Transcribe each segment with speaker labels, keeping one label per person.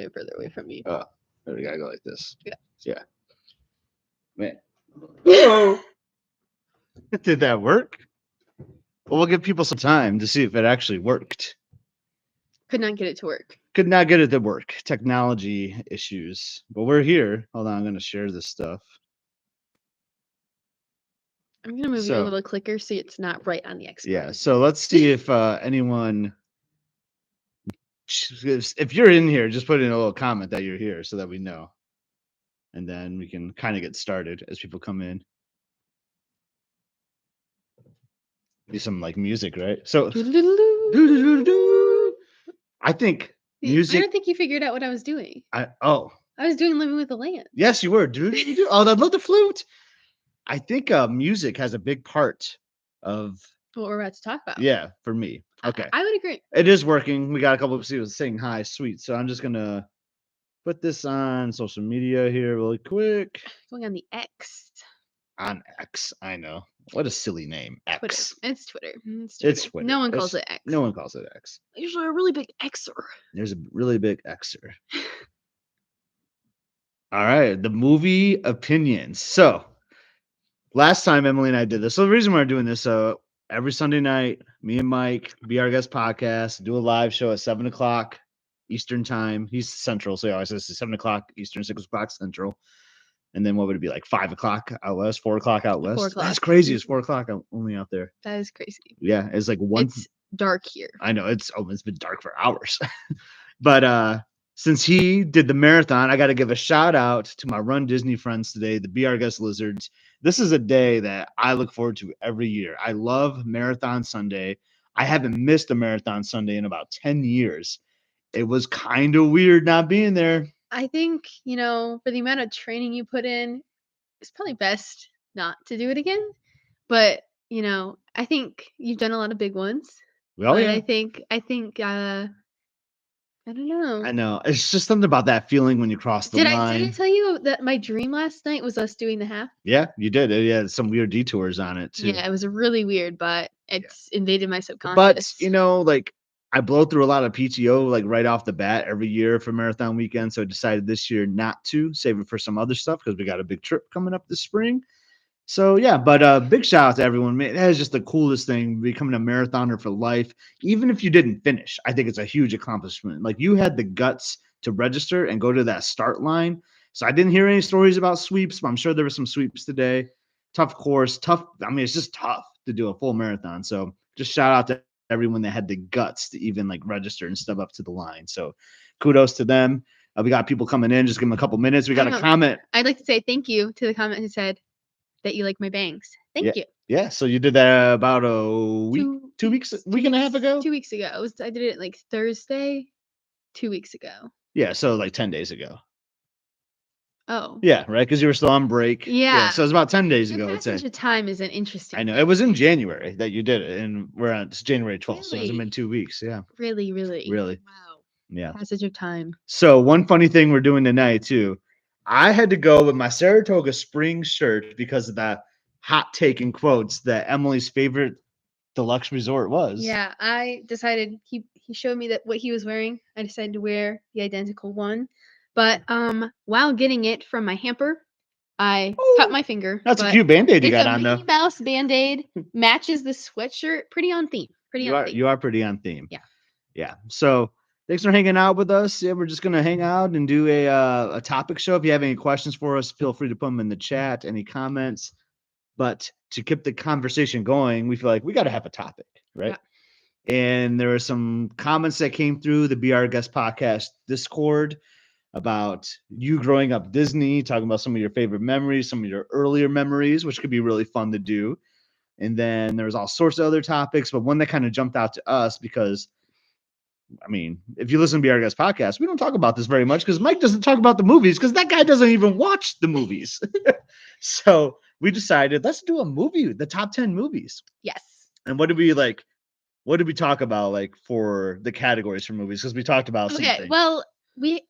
Speaker 1: it further away from me.
Speaker 2: Oh, we gotta go like this.
Speaker 1: Yeah.
Speaker 2: Yeah. Man. Did that work? Well, we'll give people some time to see if it actually worked.
Speaker 1: Could not get it to work.
Speaker 2: Could not get it to work. Technology issues. But we're here. Hold on, I'm gonna share this stuff.
Speaker 1: I'm gonna move you a little clicker so it's not right on the X.
Speaker 2: Yeah. So let's see if anyone. If you're in here, just put in a little comment that you're here so that we know. And then we can kind of get started as people come in. Do some like music, right? So I think music.
Speaker 1: I don't think you figured out what I was doing.
Speaker 2: I
Speaker 1: was doing Living with the Land.
Speaker 2: Yes, you were. Oh, I love the flute. I think music has a big part of
Speaker 1: what we're about to talk about.
Speaker 2: Yeah, for me. Okay.
Speaker 1: I would agree.
Speaker 2: It is working. We got a couple of people saying hi, sweet. So I'm just gonna put this on social media here really quick.
Speaker 1: Going on the X.
Speaker 2: On X, I know. What a silly name. X.
Speaker 1: Twitter. It's Twitter.
Speaker 2: It's Twitter.
Speaker 1: No one calls it X.
Speaker 2: No one calls it X.
Speaker 1: Usually a really big Xer.
Speaker 2: There's a really big Xer. All right, the movie opinions. So last time Emily and I did this. So the reason we're doing this, so every Sunday night, me and Mike, Be Our Guest podcast, do a live show at 7 o'clock Eastern time. He's Central, so he always says 7 o'clock Eastern, 6 o'clock Central. And then what would it be, like 5 o'clock out west, 4 o'clock out west?
Speaker 1: 4 o'clock.
Speaker 2: That's crazy. It's 4 o'clock only out there.
Speaker 1: That is crazy.
Speaker 2: Yeah, it's like one.
Speaker 1: It's dark here.
Speaker 2: I know it's been dark for hours. But since he did the marathon, I got to give a shout out to my Run Disney friends today, the Be Our Guest Lizards. This is a day that I look forward to every year. I love Marathon Sunday. I haven't missed a Marathon Sunday in about 10 years. It was kind of weird not being there.
Speaker 1: I think, for the amount of training you put in, it's probably best not to do it again. But, I think you've done a lot of big ones.
Speaker 2: Well, yeah.
Speaker 1: I think, I don't know.
Speaker 2: I know. It's just something about that feeling when you cross the line.
Speaker 1: Did I tell you that my dream last night was us doing the half?
Speaker 2: Yeah, you did. It had some weird detours on it, too.
Speaker 1: Yeah, it was really weird, but it's invaded my subconscious.
Speaker 2: But, I blow through a lot of PTO like right off the bat every year for marathon weekend. So I decided this year not to save it for some other stuff because we got a big trip coming up this spring. So yeah, but big shout out to everyone. Man, that is just the coolest thing, becoming a marathoner for life. Even if you didn't finish, I think it's a huge accomplishment. Like you had the guts to register and go to that start line. So I didn't hear any stories about sweeps, but I'm sure there were some sweeps today. Tough course, tough. I mean, it's just tough to do a full marathon. So just shout out to everyone that had the guts to even like register and step up to the line. So kudos to them. We got people coming in. Just give them a couple minutes. We got a comment.
Speaker 1: I'd like to say thank you to the comment who said that you like my bangs. Thank you.
Speaker 2: Yeah. So you did that about a week, 2 weeks, week and a half ago?
Speaker 1: 2 weeks ago. I did it like Thursday, 2 weeks ago.
Speaker 2: Yeah. So like 10 days ago.
Speaker 1: Oh.
Speaker 2: Yeah, right. Because you were still on break.
Speaker 1: Yeah.
Speaker 2: So it was about 10 days ago.
Speaker 1: The passage of time is an interesting.
Speaker 2: I know. It was in January that you did it, and it's January 12th.
Speaker 1: Really?
Speaker 2: So it's been 2 weeks. Yeah.
Speaker 1: Really.
Speaker 2: Wow. Yeah.
Speaker 1: Passage of time.
Speaker 2: So one funny thing we're doing tonight too, I had to go with my Saratoga spring shirt because of that hot take in quotes that Emily's favorite deluxe resort was.
Speaker 1: Yeah, I decided he showed me that what he was wearing. I decided to wear the identical one. But while getting it from my hamper, I cut my finger.
Speaker 2: That's a cute Band-Aid you got on though.
Speaker 1: It's a Mickey Mouse Band-Aid. Matches the sweatshirt. Pretty on theme.
Speaker 2: You are pretty on theme.
Speaker 1: Yeah.
Speaker 2: Yeah. So thanks for hanging out with us. Yeah, we're just gonna hang out and do a topic show. If you have any questions for us, feel free to put them in the chat. Any comments. But to keep the conversation going, we feel like we got to have a topic, right? Yeah. And there are some comments that came through the Be Our Guest podcast Discord about you growing up Disney, talking about some of your favorite memories, some of your earlier memories, which could be really fun to do. And then there's all sorts of other topics, but one that kind of jumped out to us because, I mean, if you listen to Be Our Guest podcast, we don't talk about this very much because Mike doesn't talk about the movies because that guy doesn't even watch the movies. So we decided let's do a movie, the top 10 movies.
Speaker 1: Yes.
Speaker 2: And what did we talk about like for the categories for movies? Because we talked about something.
Speaker 1: Well,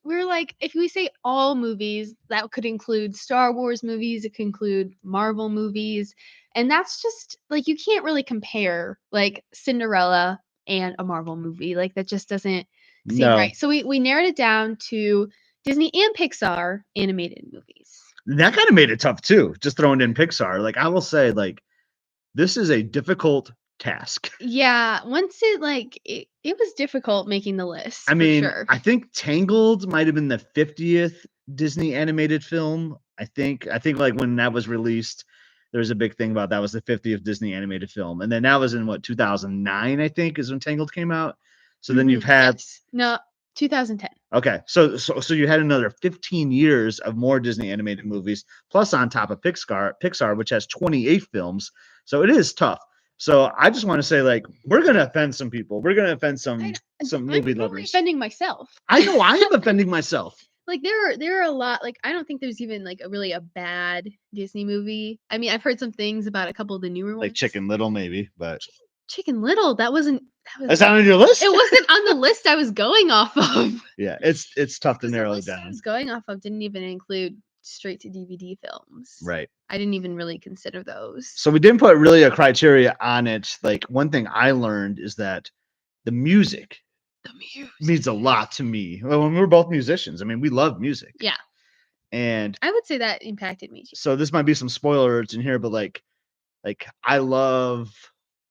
Speaker 1: we're like, if we say all movies, that could include Star Wars movies, it could include Marvel movies, and that's just like you can't really compare like Cinderella and a Marvel movie. Like that just doesn't Seemed
Speaker 2: No.
Speaker 1: right. So we narrowed it down to Disney and Pixar animated movies.
Speaker 2: That kind of made it tough too, just throwing in Pixar. Like I will say, like this is a difficult task.
Speaker 1: Yeah, once it was difficult making the list
Speaker 2: I
Speaker 1: for
Speaker 2: mean,
Speaker 1: sure.
Speaker 2: I think Tangled might have been the 50th Disney animated film. I think like when that was released, there was a big thing about that was the 50th Disney animated film. And then that was in what 2009, I think, is when Tangled came out. So then you've had
Speaker 1: Yes. No, 2010.
Speaker 2: okay. So you had another 15 years of more Disney animated movies, plus on top of Pixar, which has 28 films. So it is tough. So I just want to say, like, we're gonna offend some people. We're gonna offend some movie
Speaker 1: I'm totally
Speaker 2: lovers.
Speaker 1: offending myself.
Speaker 2: I know I am offending myself.
Speaker 1: Like there are a lot. Like I don't think there's even like a bad Disney movie. I mean, I've heard some things about a couple of the newer ones.
Speaker 2: Like Chicken Little, maybe, but
Speaker 1: Chicken Little. That was
Speaker 2: that's not on your list.
Speaker 1: It wasn't on the list I was going off of.
Speaker 2: Yeah, it's tough to narrow
Speaker 1: The
Speaker 2: it
Speaker 1: list I
Speaker 2: down.
Speaker 1: was going off of didn't even include straight to DVD films.
Speaker 2: Right.
Speaker 1: I didn't even really consider those.
Speaker 2: So we didn't put really a criteria on it. Like one thing I learned is that the music means a lot to me. Well, when we're both musicians, I mean, we love music.
Speaker 1: Yeah.
Speaker 2: And
Speaker 1: I would say that impacted me too.
Speaker 2: so this might be some spoilers in here, but like I love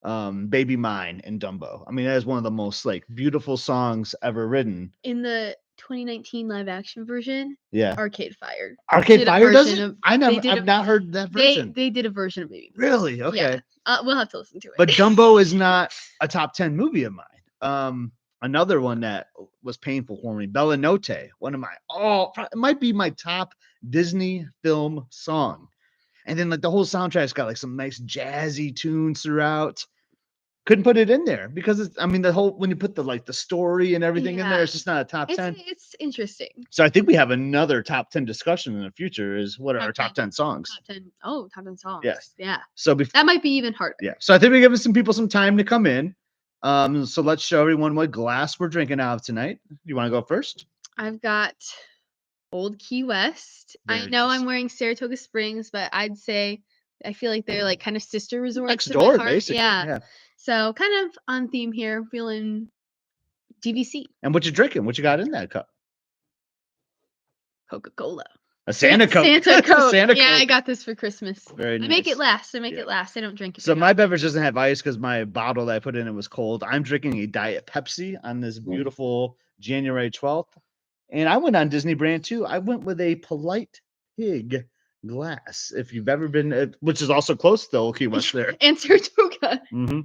Speaker 2: Baby Mine and Dumbo. I mean, that is one of the most like beautiful songs ever written.
Speaker 1: In the 2019 live action version,
Speaker 2: Yeah.
Speaker 1: Arcade Fire.
Speaker 2: Arcade Fire does it? I've not heard that version.
Speaker 1: They did a version of Baby Mine.
Speaker 2: Really? Okay.
Speaker 1: Yeah. We'll have to listen to it.
Speaker 2: But Dumbo is not a top 10 movie of mine. Another one that was painful for me, Bella Notte, one of my it might be my top Disney film song. And then like the whole soundtrack's got like some nice jazzy tunes throughout. Couldn't put it in there because it's, I mean, the whole when you put the story and everything in there, it's just not a top 10.
Speaker 1: It's interesting.
Speaker 2: So I think we have another top 10 discussion in the future. Is what are our top 10 songs?
Speaker 1: Top 10. Oh, top 10 songs.
Speaker 2: Yes.
Speaker 1: Yeah.
Speaker 2: So
Speaker 1: that might be even harder.
Speaker 2: Yeah. So I think we're giving some people some time to come in. So let's show everyone what glass we're drinking out of tonight. You want to go first?
Speaker 1: I've got Old Key West. I know I'm wearing Saratoga Springs, but I'd say I feel like they're like kind of sister resorts
Speaker 2: next door, basically.
Speaker 1: Yeah. So kind of on theme here, feeling GVC.
Speaker 2: And what you drinking? What you got in that cup?
Speaker 1: Coca-Cola.
Speaker 2: A Santa Coke.
Speaker 1: Santa Coke.
Speaker 2: Santa
Speaker 1: yeah,
Speaker 2: Coke.
Speaker 1: I got this for Christmas.
Speaker 2: Very nice.
Speaker 1: I make it last. I don't drink it.
Speaker 2: So my beverage doesn't have ice because my bottle that I put in it was cold. I'm drinking a Diet Pepsi on this beautiful January 12th. And I went on Disney brand too. I went with a Polite Pig glass. If you've ever been, which is also close to Old Key West there.
Speaker 1: And Saratoga.
Speaker 2: Mm-hmm.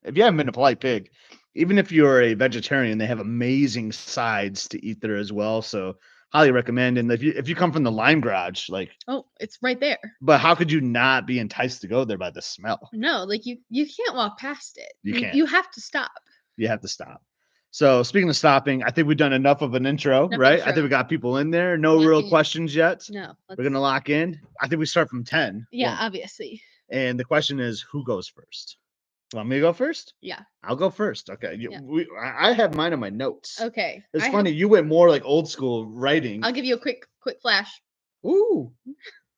Speaker 2: If you haven't been to Polite Pig, even if you're a vegetarian, they have amazing sides to eat there as well. So highly recommend. And if you come from the Lime Garage, like
Speaker 1: it's right there.
Speaker 2: But how could you not be enticed to go there by the smell?
Speaker 1: No, like you can't walk past it.
Speaker 2: You can't.
Speaker 1: You have to stop.
Speaker 2: You have to stop. So speaking of stopping, I think we've done enough of an intro, right? I think we got people in there. No real questions yet.
Speaker 1: No.
Speaker 2: We're gonna lock in. I think we start from 10.
Speaker 1: Yeah, obviously.
Speaker 2: And the question is, who goes first? Want me to go first?
Speaker 1: Yeah.
Speaker 2: I'll go first. Okay. I have mine on my notes.
Speaker 1: Okay.
Speaker 2: It's funny. You went more like old school writing.
Speaker 1: I'll give you a quick flash.
Speaker 2: Ooh.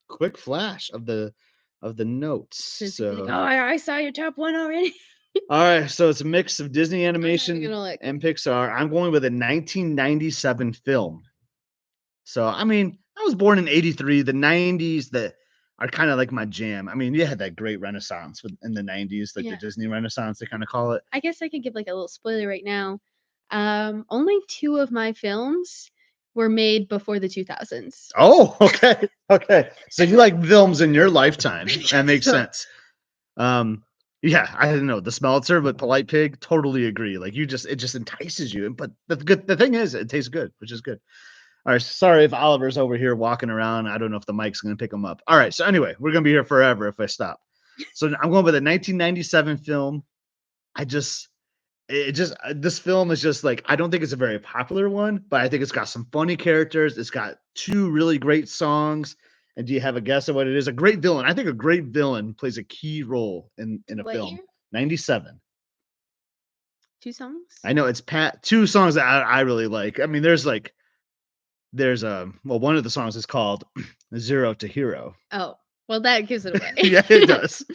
Speaker 2: Quick flash of the notes. So
Speaker 1: I saw your top one already.
Speaker 2: All right. So it's a mix of Disney animation and Pixar. I'm going with a 1997 film. So I mean, I was born in 83. The 90s that are kind of like my jam. I mean, you had that great renaissance in the 90s, like the Disney Renaissance, they kind of call it.
Speaker 1: I guess I could give like a little spoiler right now. Only 2 of my films were made before the 2000s.
Speaker 2: Oh, okay. Okay. So you like films in your lifetime. That makes sense. Yeah, I don't know. The Smelter with Polite Pig, totally agree. Like it just entices you. But the thing is, it tastes good, which is good. All right, sorry if Oliver's over here walking around. I don't know if the mic's going to pick him up. All right, so anyway, we're going to be here forever if I stop. So I'm going with a 1997 film. This film is just like, I don't think it's a very popular one, but I think it's got some funny characters. It's got 2 really great songs. And do you have a guess of what it is? A great villain. I think a great villain plays a key role in a film.
Speaker 1: Year?
Speaker 2: 97.
Speaker 1: 2 songs?
Speaker 2: I know it's 2 songs that I really like. I mean, there's one of the songs is called Zero to Hero.
Speaker 1: Oh, well, that gives it away.
Speaker 2: Yeah, it does.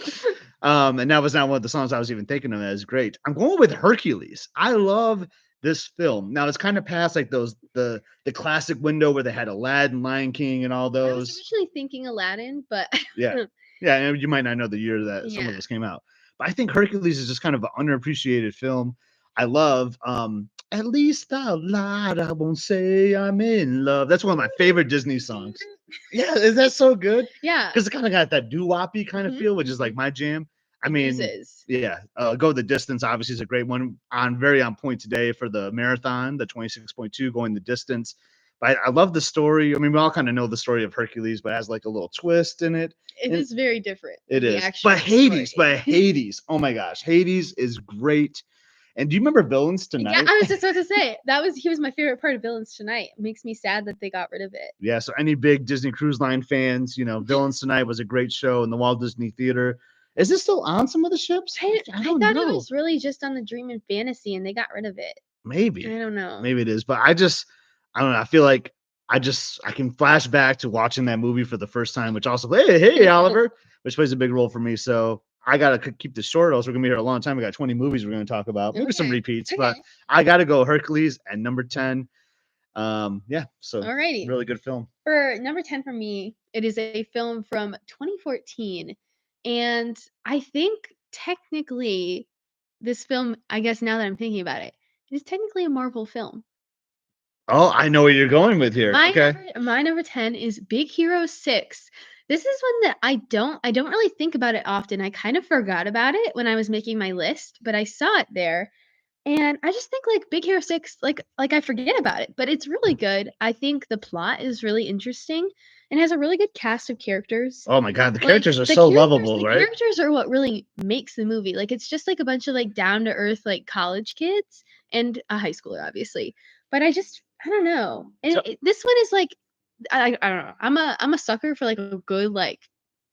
Speaker 2: And that was not one of the songs I was even thinking of as great. I'm going with Hercules. I love this film. Now it's kind of past like the classic window where they had Aladdin, Lion King, and all
Speaker 1: I was
Speaker 2: those.
Speaker 1: originally thinking Aladdin, but
Speaker 2: Yeah. Yeah, and you might not know the year that some of
Speaker 1: yeah.
Speaker 2: those came out. But I think Hercules is just kind of an underappreciated film. I love At least a lot I won't say I'm in love. That's one of my favorite Disney songs. Yeah, is that so good?
Speaker 1: Yeah.
Speaker 2: Because it kind of got that doo-woppy kind of
Speaker 1: Mhm,
Speaker 2: feel, which is like
Speaker 1: mhm.
Speaker 2: my jam. I
Speaker 1: It
Speaker 2: mean,
Speaker 1: oozes.
Speaker 2: yeah, Go the Distance obviously is a great one. On very on point today for the marathon, the 26.2 going the distance. But I love the story. I mean, we all kind of know the story of Hercules, but it has like a little twist in it.
Speaker 1: It
Speaker 2: And
Speaker 1: is very different
Speaker 2: it
Speaker 1: than the
Speaker 2: is. But
Speaker 1: actual
Speaker 2: Hades,
Speaker 1: story.
Speaker 2: oh my gosh, Hades is great. And do you remember Villains
Speaker 1: Yeah,
Speaker 2: Tonight?
Speaker 1: I was just about to say, he was my favorite part of Villains Tonight. It makes me sad that they got rid of it.
Speaker 2: Yeah, so any big Disney Cruise Line fans, Villains Tonight was a great show in the Walt Disney Theater. Is this still on some of the ships? I
Speaker 1: I
Speaker 2: don't
Speaker 1: thought it
Speaker 2: know.
Speaker 1: was really just on the Dream and Fantasy, and they got rid of it.
Speaker 2: Maybe.
Speaker 1: I don't know.
Speaker 2: Maybe it is. But I don't know. I feel like I can flash back to watching that movie for the first time, which also, hey, Oliver, which plays a big role for me. So I gotta keep this short. Else we're gonna be here a long time. We got 20 movies we're gonna talk about, maybe some
Speaker 1: Okay.
Speaker 2: repeats, but
Speaker 1: Okay.
Speaker 2: I gotta go Hercules at number 10. Yeah, so
Speaker 1: Alrighty.
Speaker 2: really good film.
Speaker 1: For number 10 for me, it is a film from 2014. And I think technically this film, I guess now that I'm thinking about it, is technically a Marvel film.
Speaker 2: Oh, I know what you're going with here. Okay.
Speaker 1: My number 10 is Big Hero 6. This is one that I don't really think about it often. I kind of forgot about it when I was making my list, but I saw it there. And I just think like Big Hero 6, like I forget about it, but it's really good. I think the plot is really interesting and has a really good cast of characters.
Speaker 2: Oh my God, the
Speaker 1: Like
Speaker 2: characters are so lovable,
Speaker 1: the
Speaker 2: right?
Speaker 1: characters are what really makes the movie. Like it's just like a bunch of like down to earth like college kids and a high schooler obviously. But I don't know. And
Speaker 2: So,
Speaker 1: this one is like I don't know. I'm a sucker for like a good like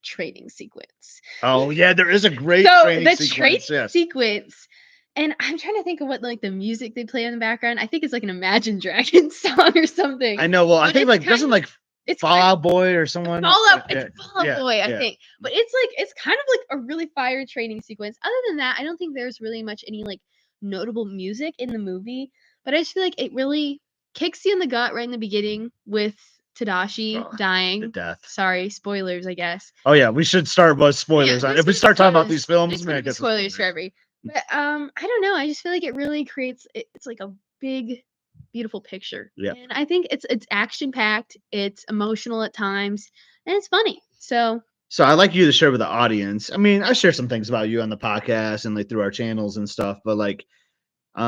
Speaker 1: training sequence.
Speaker 2: oh yeah, there is a great
Speaker 1: So
Speaker 2: training
Speaker 1: the training
Speaker 2: sequence. Yes.
Speaker 1: sequence, and I'm trying to think of what like the music they play in the background. I think it's like an Imagine Dragons song or something.
Speaker 2: I know. Well, I
Speaker 1: But
Speaker 2: think
Speaker 1: it's
Speaker 2: like
Speaker 1: kind
Speaker 2: doesn't
Speaker 1: of
Speaker 2: like
Speaker 1: it's kind
Speaker 2: Fallout Boy or someone.
Speaker 1: it's Fall Out
Speaker 2: Yeah,
Speaker 1: Boy, I
Speaker 2: yeah.
Speaker 1: think. But it's kind of like a really fire training sequence. Other than that, I don't think there's really much any like notable music in the movie. But I just feel like it really kicks you in the gut right in the beginning with Tadashi
Speaker 2: Oh, the
Speaker 1: dying.
Speaker 2: death.
Speaker 1: Sorry, spoilers, I guess.
Speaker 2: Oh yeah, we should start with
Speaker 1: Yeah,
Speaker 2: spoilers.
Speaker 1: there's
Speaker 2: If we
Speaker 1: gonna be
Speaker 2: start talking about these
Speaker 1: spoilers.
Speaker 2: films,
Speaker 1: There's
Speaker 2: man,
Speaker 1: gonna
Speaker 2: it
Speaker 1: be
Speaker 2: gets
Speaker 1: spoilers for
Speaker 2: spoilers.
Speaker 1: every. But I don't know. I just feel like it really creates. It's like a big, beautiful picture,
Speaker 2: Yeah.
Speaker 1: and I think it's action packed. It's emotional at times, and it's funny. So
Speaker 2: So I like you to share with the audience. I mean, I share some things about you on the podcast and like through our channels and stuff, but like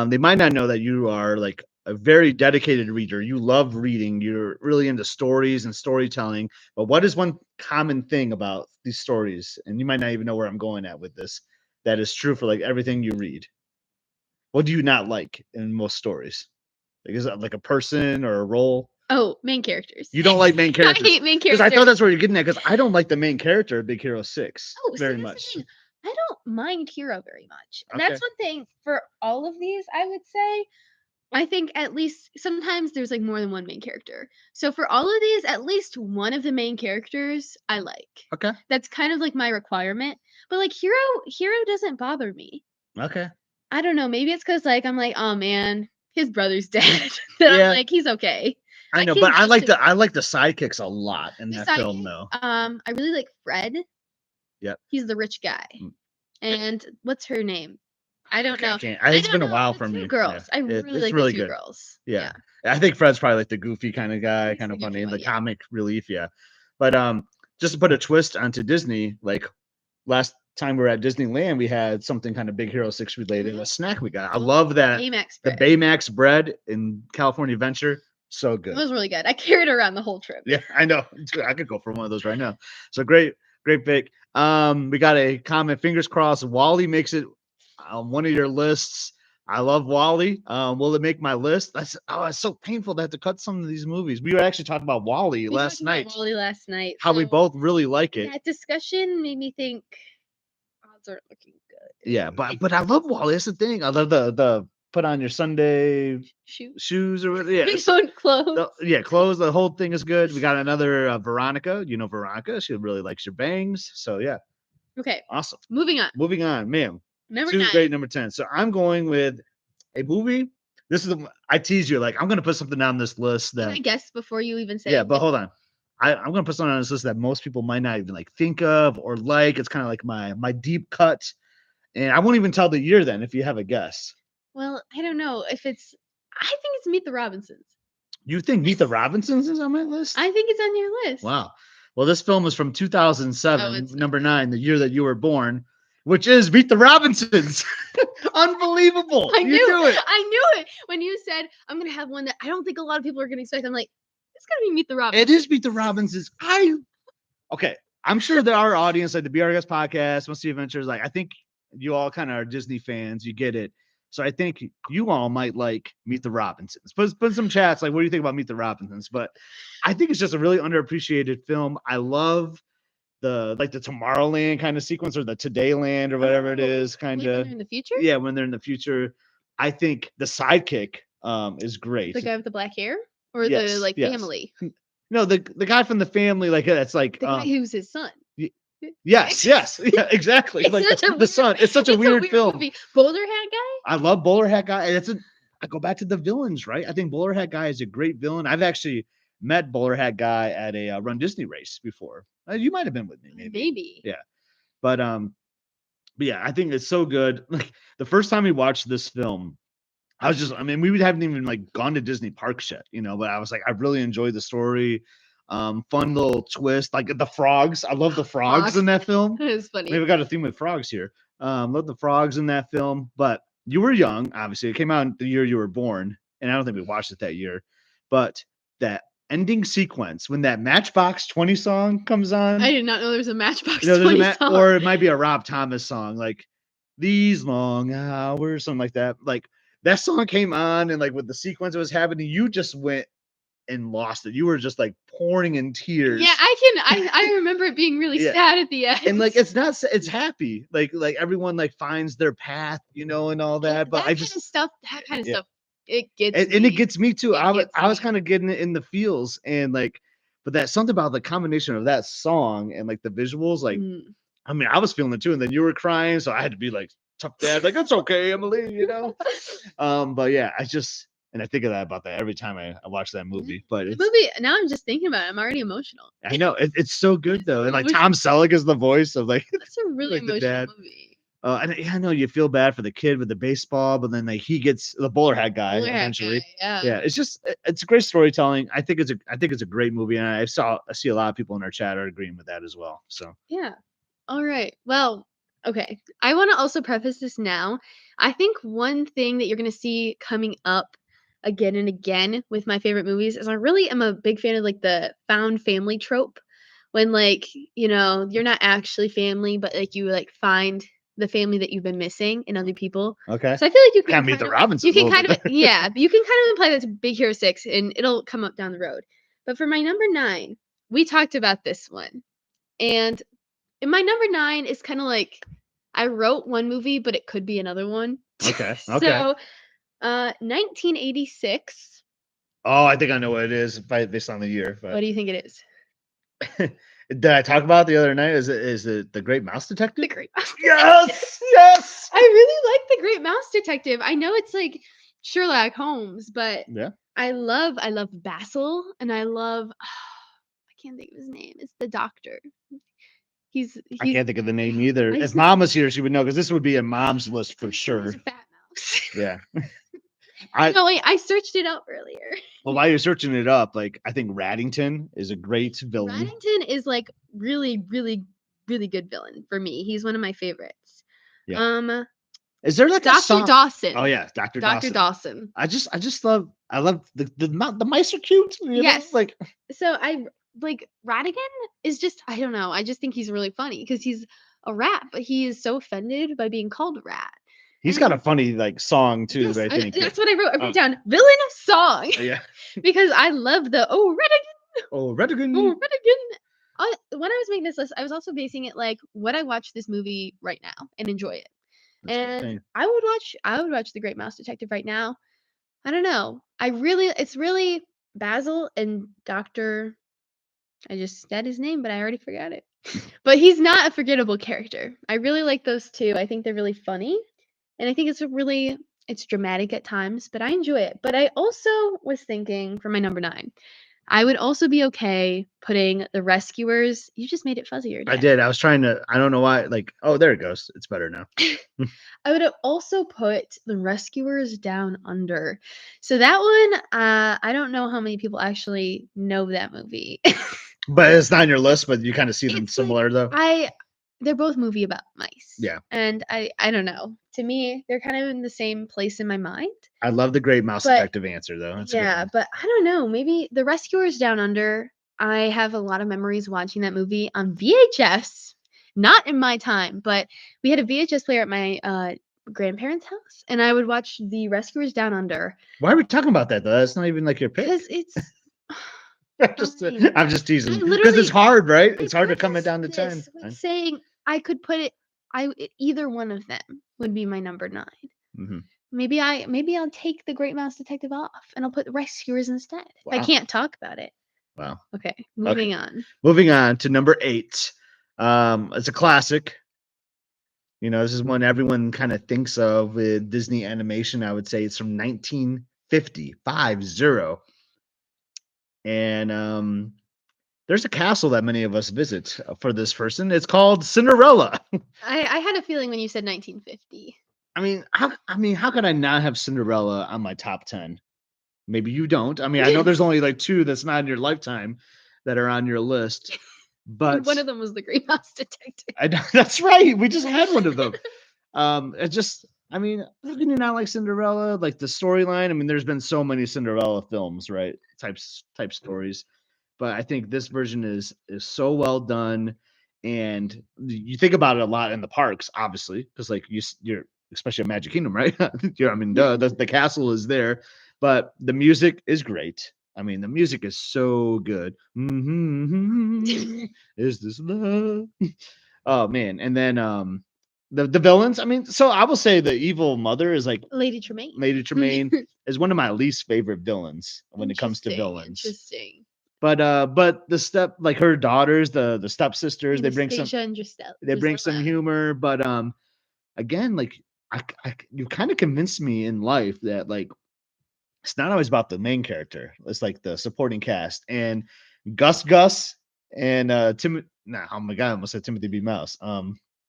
Speaker 2: they might not know that you are like a very dedicated reader. You love reading. You're really into stories and storytelling. But what is one common thing about these stories? And you might not even know where I'm going at with this. That is true for like everything you read. What do you not like in most stories? Like, is it like a person or a role?
Speaker 1: main characters.
Speaker 2: You don't like main
Speaker 1: I
Speaker 2: characters
Speaker 1: hate main
Speaker 2: because I thought
Speaker 1: characters.
Speaker 2: that's where you're getting at. Because I don't like the main character of Big Hero 6
Speaker 1: Oh, see,
Speaker 2: very
Speaker 1: that's the
Speaker 2: much.
Speaker 1: thing. I don't mind Hero very much, and
Speaker 2: Okay.
Speaker 1: that's one thing for all of these. I would say I think at least sometimes there's like more than one main character. So for all of these, at least one of the main characters I like.
Speaker 2: Okay.
Speaker 1: That's kind of like my requirement. But like Hero doesn't bother me.
Speaker 2: Okay.
Speaker 1: I don't know, maybe it's cuz like I'm like, "Oh man, his brother's dead." Then I'm
Speaker 2: Yeah,
Speaker 1: like, "He's okay."
Speaker 2: I
Speaker 1: I
Speaker 2: know,
Speaker 1: can
Speaker 2: but
Speaker 1: just
Speaker 2: I like the sidekicks a lot in
Speaker 1: the
Speaker 2: that film,
Speaker 1: sidekick.
Speaker 2: though.
Speaker 1: I really like Fred.
Speaker 2: Yep.
Speaker 1: He's the rich guy.
Speaker 2: Mm.
Speaker 1: And what's her name? I don't
Speaker 2: I
Speaker 1: know.
Speaker 2: can't.
Speaker 1: I
Speaker 2: It's
Speaker 1: don't
Speaker 2: been a
Speaker 1: know.
Speaker 2: while
Speaker 1: The
Speaker 2: for
Speaker 1: 2
Speaker 2: me. Yeah,
Speaker 1: girls. I really
Speaker 2: it's
Speaker 1: like the
Speaker 2: really
Speaker 1: 2
Speaker 2: good.
Speaker 1: girls.
Speaker 2: Yeah,
Speaker 1: Yeah.
Speaker 2: I think Fred's probably like the goofy kind of guy,
Speaker 1: He's
Speaker 2: kind
Speaker 1: the
Speaker 2: of
Speaker 1: goofy
Speaker 2: funny,
Speaker 1: one,
Speaker 2: the
Speaker 1: yeah.
Speaker 2: comic relief. Yeah, but just to put a twist onto Disney, like last time we were at Disneyland, we had something kind of Big Hero 6 related, a snack we got. I love that
Speaker 1: Baymax
Speaker 2: the
Speaker 1: bread.
Speaker 2: Baymax bread in California Adventure, so
Speaker 1: It
Speaker 2: good.
Speaker 1: was really good. I carried it around the whole trip.
Speaker 2: Yeah, I know. I could go for one of those right now. So great, great pick. We got a comment. Fingers crossed. Wally makes it on one of your lists. I love Wally. Will it make my list? It's so painful to have to cut some of these movies. We were actually talking about Wally
Speaker 1: We
Speaker 2: last
Speaker 1: talked about
Speaker 2: night.
Speaker 1: Wally last night.
Speaker 2: How we
Speaker 1: So
Speaker 2: both really like it.
Speaker 1: that discussion made me think odds aren't looking good.
Speaker 2: Yeah, but I love Wally. That's the thing. I love the put on your Sunday
Speaker 1: Shoot.
Speaker 2: shoes or whatever. Yeah,
Speaker 1: We don't close.
Speaker 2: clothes. The whole thing is good. We got another Veronica. You know Veronica. She really likes your bangs. So yeah.
Speaker 1: Okay,
Speaker 2: Awesome.
Speaker 1: moving on.
Speaker 2: Moving on, man.
Speaker 1: Number
Speaker 2: 2
Speaker 1: 9.
Speaker 2: great number 10. So I'm going with a movie. This is I tease you like I'm gonna put something on this list
Speaker 1: Can I
Speaker 2: that
Speaker 1: guess before you even say
Speaker 2: yeah,
Speaker 1: it?
Speaker 2: but hold on. I'm gonna put something on this list that most people might not even like think of or like. It's kind of like my deep cut, and I won't even tell the year then if you have a guess.
Speaker 1: Well, I don't know if it's I think it's Meet the Robinsons.
Speaker 2: You think Meet the Robinsons is on my list?
Speaker 1: I think it's on your list.
Speaker 2: Wow. Well, this film is from
Speaker 1: Oh,
Speaker 2: 2007,
Speaker 1: it's not.
Speaker 2: number 9, the year that you were born, which is Meet the Robinsons. Unbelievable.
Speaker 1: I
Speaker 2: You
Speaker 1: knew
Speaker 2: knew it.
Speaker 1: I knew it when you said I'm gonna have one that I don't think a lot of people are gonna expect. I'm like, it's gonna be Meet the
Speaker 2: It
Speaker 1: Robinsons.
Speaker 2: is Meet the Robinsons. Okay. I'm sure that our audience, like the BRS podcast, Must See Adventures, like I think you all kind of are Disney fans. You get it. So I think you all might like Meet the Robinsons. Put in some chats, like what do you think about Meet the Robinsons? But I think it's just a really underappreciated film. I love the Tomorrowland kind of sequence or the Todayland or whatever it
Speaker 1: Oh,
Speaker 2: is, kind
Speaker 1: like when
Speaker 2: of.
Speaker 1: they're in the future?
Speaker 2: Yeah, when they're in the future. I think the sidekick is great.
Speaker 1: The guy with the black hair? Or the
Speaker 2: Yes,
Speaker 1: like
Speaker 2: yes.
Speaker 1: family?
Speaker 2: No, the guy from the family, like that's like
Speaker 1: The guy who's his son.
Speaker 2: y- yes, yes, yeah, exactly.
Speaker 1: It's
Speaker 2: Like
Speaker 1: such a
Speaker 2: the
Speaker 1: weird
Speaker 2: son. It's such a
Speaker 1: it's a
Speaker 2: weird
Speaker 1: weird
Speaker 2: film.
Speaker 1: movie. Boulder Hat Guy?
Speaker 2: I love Bowler Hat Guy. And I go back to the villains, right? I think Bowler Hat Guy is a great villain. I've actually met Bowler Hat Guy at a Run Disney race before. You might have been with me, maybe.
Speaker 1: Maybe.
Speaker 2: Yeah, but but yeah, I think it's so good. Like the first time we watched this film, I mean, we haven't even like gone to Disney parks yet, but I was like, I really enjoyed the story. Fun little twist, like the frogs. I love the frogs in
Speaker 1: Frogs.
Speaker 2: that film.
Speaker 1: It's
Speaker 2: Maybe
Speaker 1: funny.
Speaker 2: we got a theme with frogs here. Love the frogs in that film, but you were young, obviously. It came out the year you were born, and I don't think we watched it that year. But that ending sequence when that Matchbox 20 song comes on,
Speaker 1: I did not know there was a Matchbox
Speaker 2: there's a
Speaker 1: 20 song.
Speaker 2: or it might be a Rob Thomas song, like these long hours, something like that. Like that song came on, and like with the sequence that was happening, you just went and lost it. You were just like pouring in tears.
Speaker 1: Yeah, I remember it being really
Speaker 2: Yeah.
Speaker 1: sad at the end.
Speaker 2: And like it's not it's happy. Like everyone like finds their path, and all that. But I just
Speaker 1: That kind of
Speaker 2: yeah.
Speaker 1: stuff, it gets
Speaker 2: And it
Speaker 1: me.
Speaker 2: gets me too.
Speaker 1: It gets
Speaker 2: I was
Speaker 1: me.
Speaker 2: kind of getting it in the feels and like but that something about the combination of that song and like the visuals, like
Speaker 1: Mm.
Speaker 2: I mean, I was feeling it too, and then you were crying, so I had to be like tough dad, like it's okay, Emily. But yeah, I think of that about that every time I watch that movie. But
Speaker 1: The
Speaker 2: it's
Speaker 1: movie now I'm just thinking about it, I'm already emotional.
Speaker 2: I know it's so good though, and like
Speaker 1: Emotion
Speaker 2: Tom Selleck is the voice of like
Speaker 1: That's a really
Speaker 2: like the
Speaker 1: emotional
Speaker 2: dad.
Speaker 1: movie.
Speaker 2: And yeah, I know you feel bad for the kid with the baseball, but then like he gets the bowler hat guy
Speaker 1: Bowler Hat Guy,
Speaker 2: eventually.
Speaker 1: yeah.
Speaker 2: Yeah, it's great storytelling. I think it's a great movie, and I see a lot of people in our chat are agreeing with that as well. So
Speaker 1: Yeah. Alright. Well, okay. I wanna also preface this now. I think one thing that you're gonna see coming up again and again with my favorite movies is I really am a big fan of, like, the found family trope when, like, you're not actually family, but, like, you, like, find the family that you've been missing in other people.
Speaker 2: okay,
Speaker 1: So I feel like
Speaker 2: kind of meet the Robinsons a little bit there.
Speaker 1: yeah, but you can kind of imply that to Big Hero 6, and it'll come up down the road. But for my number 9, we talked about this one, and my number 9 is kinda like I wrote one movie, but it could be another one.
Speaker 2: Okay, okay.
Speaker 1: So, 1986.
Speaker 2: Oh, I think I know what it is based on the year.
Speaker 1: What
Speaker 2: But
Speaker 1: do you think it is?
Speaker 2: did I talk about it the other night? Is it the Great Mouse
Speaker 1: The
Speaker 2: Detective?
Speaker 1: Great Mouse Detective.
Speaker 2: Yes, yes.
Speaker 1: I really like The Great Mouse Detective. I know it's like Sherlock Holmes, but
Speaker 2: Yeah,
Speaker 1: I love Basil, and I love I can't think of his name. It's the doctor.
Speaker 2: I
Speaker 1: He's
Speaker 2: can't think of the name either.
Speaker 1: I
Speaker 2: If
Speaker 1: just
Speaker 2: Mom was here, she would know because this would be a mom's list
Speaker 1: I'm
Speaker 2: for
Speaker 1: sure he's
Speaker 2: sure.
Speaker 1: a fat mouse.
Speaker 2: Yeah. I
Speaker 1: No, wait, I searched it up earlier.
Speaker 2: Well, while you're searching it up, like I think Raddington is a great villain.
Speaker 1: Paddington is, like, really, really, really good villain for me. He's one of my favorites.
Speaker 2: Yeah.
Speaker 1: Um,
Speaker 2: Is there like a
Speaker 1: Dr.
Speaker 2: song? Oh
Speaker 1: Dawson.
Speaker 2: yeah, Dr.
Speaker 1: Dr.
Speaker 2: Dawson.
Speaker 1: Dawson.
Speaker 2: I just love the mice are cute.
Speaker 1: Yes.
Speaker 2: Like
Speaker 1: So I like, Radigan is just I don't know, I just think he's really funny because he's a rat, but he is so offended by being called a rat.
Speaker 2: he's got a
Speaker 1: And
Speaker 2: funny like song too.
Speaker 1: yes,
Speaker 2: That I think.
Speaker 1: that's what I wrote. I
Speaker 2: Oh
Speaker 1: wrote down villain song
Speaker 2: yeah.
Speaker 1: because I love the "Oh, Radigan,
Speaker 2: Oh Redigan.
Speaker 1: oh, Radigan." When I was making this list, I was also basing it like, would I watch this movie right now and enjoy it?
Speaker 2: That's a good
Speaker 1: And
Speaker 2: thing.
Speaker 1: I would watch The Great Mouse Detective right now. I don't know. It's really Basil and Doctor I just said his name, but I already forgot it. But he's not a forgettable character. I really like those 2. I think they're really funny, and I think it's dramatic at times, but I enjoy it. But I also was thinking for my number 9, I would also be okay putting The Rescuers. You just made it fuzzier,
Speaker 2: I
Speaker 1: Dan.
Speaker 2: did. I was trying to. I don't know why. Like, oh, there it goes. It's better now.
Speaker 1: I would have also put The Rescuers Down Under. So that one, I don't know how many people actually know that movie.
Speaker 2: But it's not on your list. But you kind of see them
Speaker 1: It's like
Speaker 2: similar, though.
Speaker 1: they're both movie about mice.
Speaker 2: Yeah,
Speaker 1: And I don't know. To me, they're kind of in the same place in my mind.
Speaker 2: I love the Great Mouse
Speaker 1: But
Speaker 2: Detective answer, though. That's a good
Speaker 1: yeah,
Speaker 2: one.
Speaker 1: but I don't know. Maybe The Rescuers Down Under. I have a lot of memories watching that movie on VHS. Not in my time, but we had a VHS player at my grandparents' house, and I would watch The Rescuers Down Under
Speaker 2: Why are we talking about that, though? That's not even like your pick.
Speaker 1: because it's
Speaker 2: I'm just,
Speaker 1: fine.
Speaker 2: I'm just
Speaker 1: I
Speaker 2: teasing because it's
Speaker 1: literally
Speaker 2: hard, right?
Speaker 1: I
Speaker 2: It's hard to come it
Speaker 1: prefaced
Speaker 2: down to 10.
Speaker 1: this with saying I could put it. Either one of them would be my number 9.
Speaker 2: Mm-hmm.
Speaker 1: Maybe I'll take The Great Mouse Detective off and I'll put Rescuers instead. If I
Speaker 2: Wow.
Speaker 1: can't talk about it.
Speaker 2: Wow.
Speaker 1: Okay,
Speaker 2: Okay.
Speaker 1: moving on.
Speaker 2: Moving on to number 8. It's a classic. You know, this is one everyone kind of thinks of with Disney animation. I would say it's from 1950, 50. And there's a castle that many of us visit for this person. It's called Cinderella.
Speaker 1: I had a feeling when you said 1950.
Speaker 2: How could I not have Cinderella on my top 10? Maybe you don't. I mean, I know there's only like 2 that's not in your lifetime that are on your list,
Speaker 1: And
Speaker 2: but
Speaker 1: one of them was The Great Mouse Detective.
Speaker 2: that's right. We just had one of them. It just, I mean, how can you not like Cinderella? Like the storyline. I mean, there's been so many Cinderella films, right? Type stories, but I think this version is so well done, and you think about it a lot in the parks, obviously, because like you're especially at Magic Kingdom, right? I mean, duh, the castle is there, but the music is great. I mean, the music is so good. Is this love? Oh man, and then the villains. I mean, so I will say the evil mother is like
Speaker 1: Lady Tremaine.
Speaker 2: Lady Tremaine is one of my least favorite villains when it comes to
Speaker 1: Interesting.
Speaker 2: villains.
Speaker 1: Interesting.
Speaker 2: But the step like her daughters, the stepsisters,
Speaker 1: Anastasia and
Speaker 2: they bring some
Speaker 1: Gisela.
Speaker 2: humor, but again, like you kind of convinced me in life that like it's not always about the main character. It's like the supporting cast and Gus and Tim. Nah, oh my god, I almost said Timothy B. Mouse.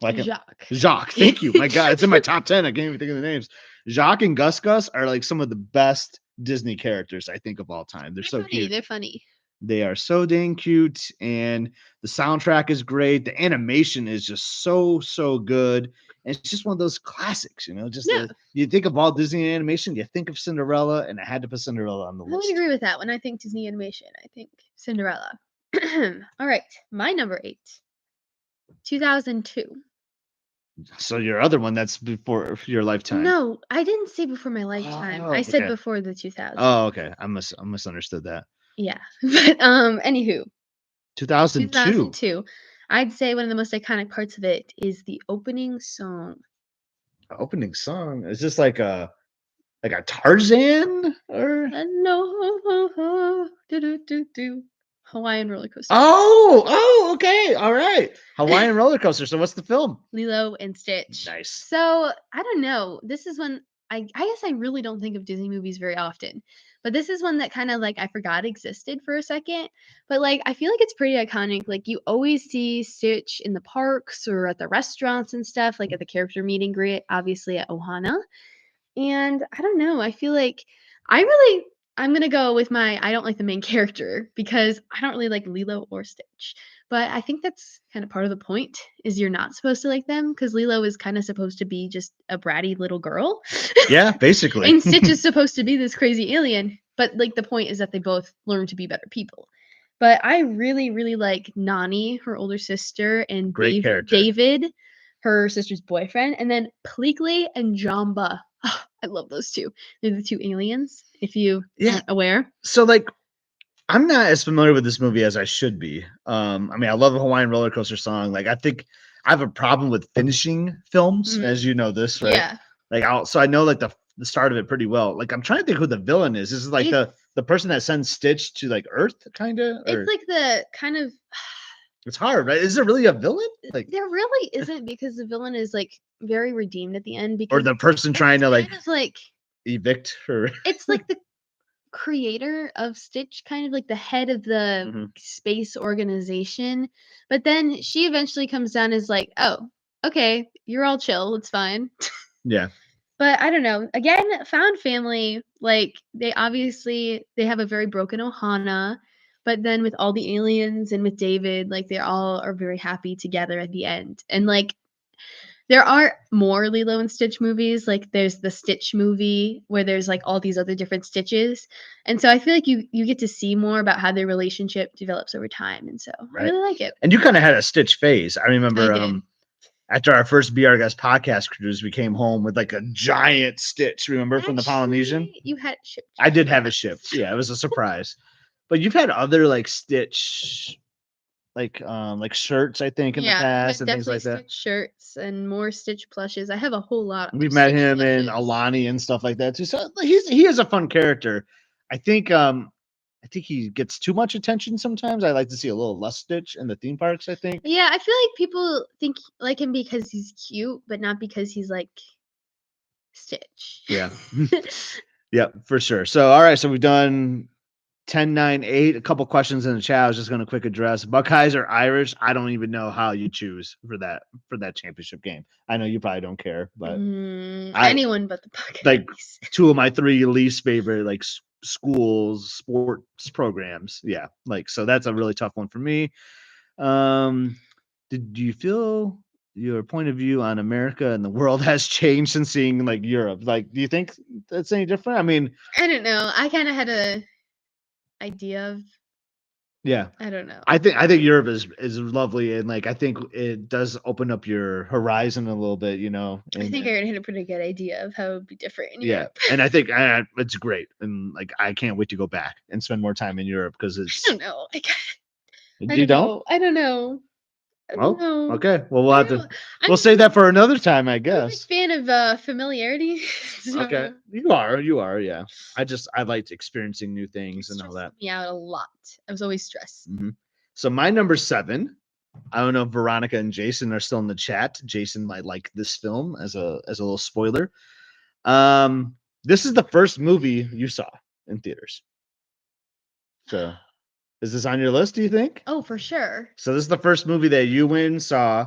Speaker 2: Like
Speaker 1: Jacques.
Speaker 2: Jacques. Thank you. My God, it's in my top 10. I can't even think of the names. Jacques and Gus are like some of the best Disney characters I think of all time. They're so
Speaker 1: funny.
Speaker 2: cute.
Speaker 1: They're funny.
Speaker 2: They are so dang cute, and the soundtrack is great. The animation is just so good. And it's just one of those classics, you know.
Speaker 1: Yeah,
Speaker 2: You think of all Disney animation, you think of Cinderella, and I had to put Cinderella on the
Speaker 1: I would
Speaker 2: list.
Speaker 1: agree with that. When I think Disney animation, I think Cinderella. All right, my number 8. 2002.
Speaker 2: So your other one that's before your lifetime.
Speaker 1: No, I didn't say before my lifetime.
Speaker 2: Oh,
Speaker 1: I said
Speaker 2: okay.
Speaker 1: before the 2000s.
Speaker 2: Oh, okay. I misunderstood that.
Speaker 1: Yeah. But anywho,
Speaker 2: 2002.
Speaker 1: 2002. I'd say one of the most iconic parts of it is the opening song.
Speaker 2: Opening song. Is this like a Tarzan or
Speaker 1: No, do Hawaiian roller coaster.
Speaker 2: Oh, okay. All right. Hawaiian roller coaster. So what's the film?
Speaker 1: Lilo and Stitch.
Speaker 2: Nice.
Speaker 1: So I don't know. This is one I guess I really don't think of Disney movies very often. But this is one that kind of like I forgot existed for a second. But like I feel like it's pretty iconic. Like you always see Stitch in the parks or at the restaurants and stuff, like at the character meet and greet, obviously at Ohana. And I don't know, I feel like I'm gonna go with I don't like the main character because I don't really like Lilo or Stitch. But I think that's kind of part of the point is you're not supposed to like them because Lilo is kind of supposed to be just a bratty little girl.
Speaker 2: Yeah, basically.
Speaker 1: And Stitch is supposed to be this crazy alien. But like the point is that they both learn to be better people. But I really, really like Nani, her older sister, and
Speaker 2: Great character.
Speaker 1: David, her sister's boyfriend, and then Pleakley and Jamba. Oh, I love those two. They're the 2 aliens, if you aren't aware.
Speaker 2: So like I'm not as familiar with this movie as I should be. I mean, I love a Hawaiian roller coaster song. Like I think I have a problem with finishing films, as you know this, right?
Speaker 1: Yeah.
Speaker 2: Like so I know like the start of it pretty well. Like I'm trying to think who the villain is. This is like the person that sends Stitch to like Earth, kind of.
Speaker 1: It's like the kind of
Speaker 2: It's hard, right? Is there really a villain? Like,
Speaker 1: There really isn't, because the villain is, like, very redeemed at the end,
Speaker 2: or
Speaker 1: because
Speaker 2: the person trying
Speaker 1: it's
Speaker 2: to like
Speaker 1: kind of like
Speaker 2: evict her?
Speaker 1: it's like the creator of Stitch, kind of like the head of the
Speaker 2: Mhm.
Speaker 1: space organization, but then she eventually comes down and is like, "Oh, okay, you're all chill, it's fine."
Speaker 2: Yeah,
Speaker 1: But I don't know. Again, found family, like, they have a very broken Ohana, but then with all the aliens and with David, like, they all are very happy together at the end. And, like, there are more Lilo and Stitch movies, like, there's the Stitch movie where there's, like, all these other different Stitches, and so I feel like you get to see more about how their relationship develops over time, and so I
Speaker 2: right.
Speaker 1: really like it.
Speaker 2: And you kind of had a Stitch phase. I
Speaker 1: I
Speaker 2: remember
Speaker 1: did.
Speaker 2: after our first Be Our Guest podcast cruise, we came home with like a giant Stitch, remember, from the Polynesian?
Speaker 1: Actually, you had it shipped
Speaker 2: I
Speaker 1: to
Speaker 2: did
Speaker 1: your
Speaker 2: have it
Speaker 1: house.
Speaker 2: shipped. Yeah, it was a surprise. But you've had other like Stitch like shirts, I think, in the
Speaker 1: Yeah, I've
Speaker 2: past
Speaker 1: had
Speaker 2: and things
Speaker 1: definitely
Speaker 2: like that.
Speaker 1: Stitch shirts and more Stitch plushes. I have a whole lot
Speaker 2: We've
Speaker 1: of
Speaker 2: met
Speaker 1: Stitch
Speaker 2: him in
Speaker 1: plushes.
Speaker 2: Alani and stuff like that too. So like, he is a fun character. I think I think he gets too much attention sometimes. I like to see a little less Stitch in the theme parks, I think.
Speaker 1: Yeah, I feel like people like him because he's cute, but not because he's like Stitch.
Speaker 2: Yeah. Yeah, for sure. So all right, so we've done 10, 9, 8. A couple questions in the chat. I was just going to quick address. Buckeyes or Irish? I don't even know how you choose for that championship game. I know you probably don't care, but I
Speaker 1: Anyone but the
Speaker 2: like
Speaker 1: Buckeyes.
Speaker 2: two of my three least favorite like schools sports programs. Yeah, like so that's a really tough one for me. Um, did you feel your point of view on America and the world has changed since seeing like Europe? Like, do you think that's any different? I mean,
Speaker 1: I don't know. I kind of had a idea of.
Speaker 2: yeah.
Speaker 1: I don't know.
Speaker 2: I think Europe is lovely and like I think it does open up your horizon a little bit, you know.
Speaker 1: I think I
Speaker 2: And
Speaker 1: already had a pretty good idea of how it would be different in
Speaker 2: yeah,
Speaker 1: Europe.
Speaker 2: and I think it's great, and like I can't wait to go back and spend more time in Europe because
Speaker 1: I
Speaker 2: it's
Speaker 1: don't know. I
Speaker 2: you
Speaker 1: don't
Speaker 2: don't.
Speaker 1: know. I don't know. I don't
Speaker 2: Oh,
Speaker 1: know.
Speaker 2: okay. Well, we'll
Speaker 1: I
Speaker 2: have
Speaker 1: don't.
Speaker 2: to
Speaker 1: I'm
Speaker 2: we'll save that for another time, I
Speaker 1: I'm a big
Speaker 2: guess.
Speaker 1: fan of familiarity.
Speaker 2: Okay,
Speaker 1: So
Speaker 2: you are, yeah. I liked experiencing new
Speaker 1: it
Speaker 2: things and all
Speaker 1: stresses
Speaker 2: that.
Speaker 1: me out a lot. I was always stressed.
Speaker 2: Mhm. So my number 7. I don't know if Veronica and Jason are still in the chat. Jason might like this film as a little spoiler. This is the first movie you saw in theaters. So is this on your list? Do you think?
Speaker 1: Oh, for sure.
Speaker 2: So this is the first movie that you went and saw.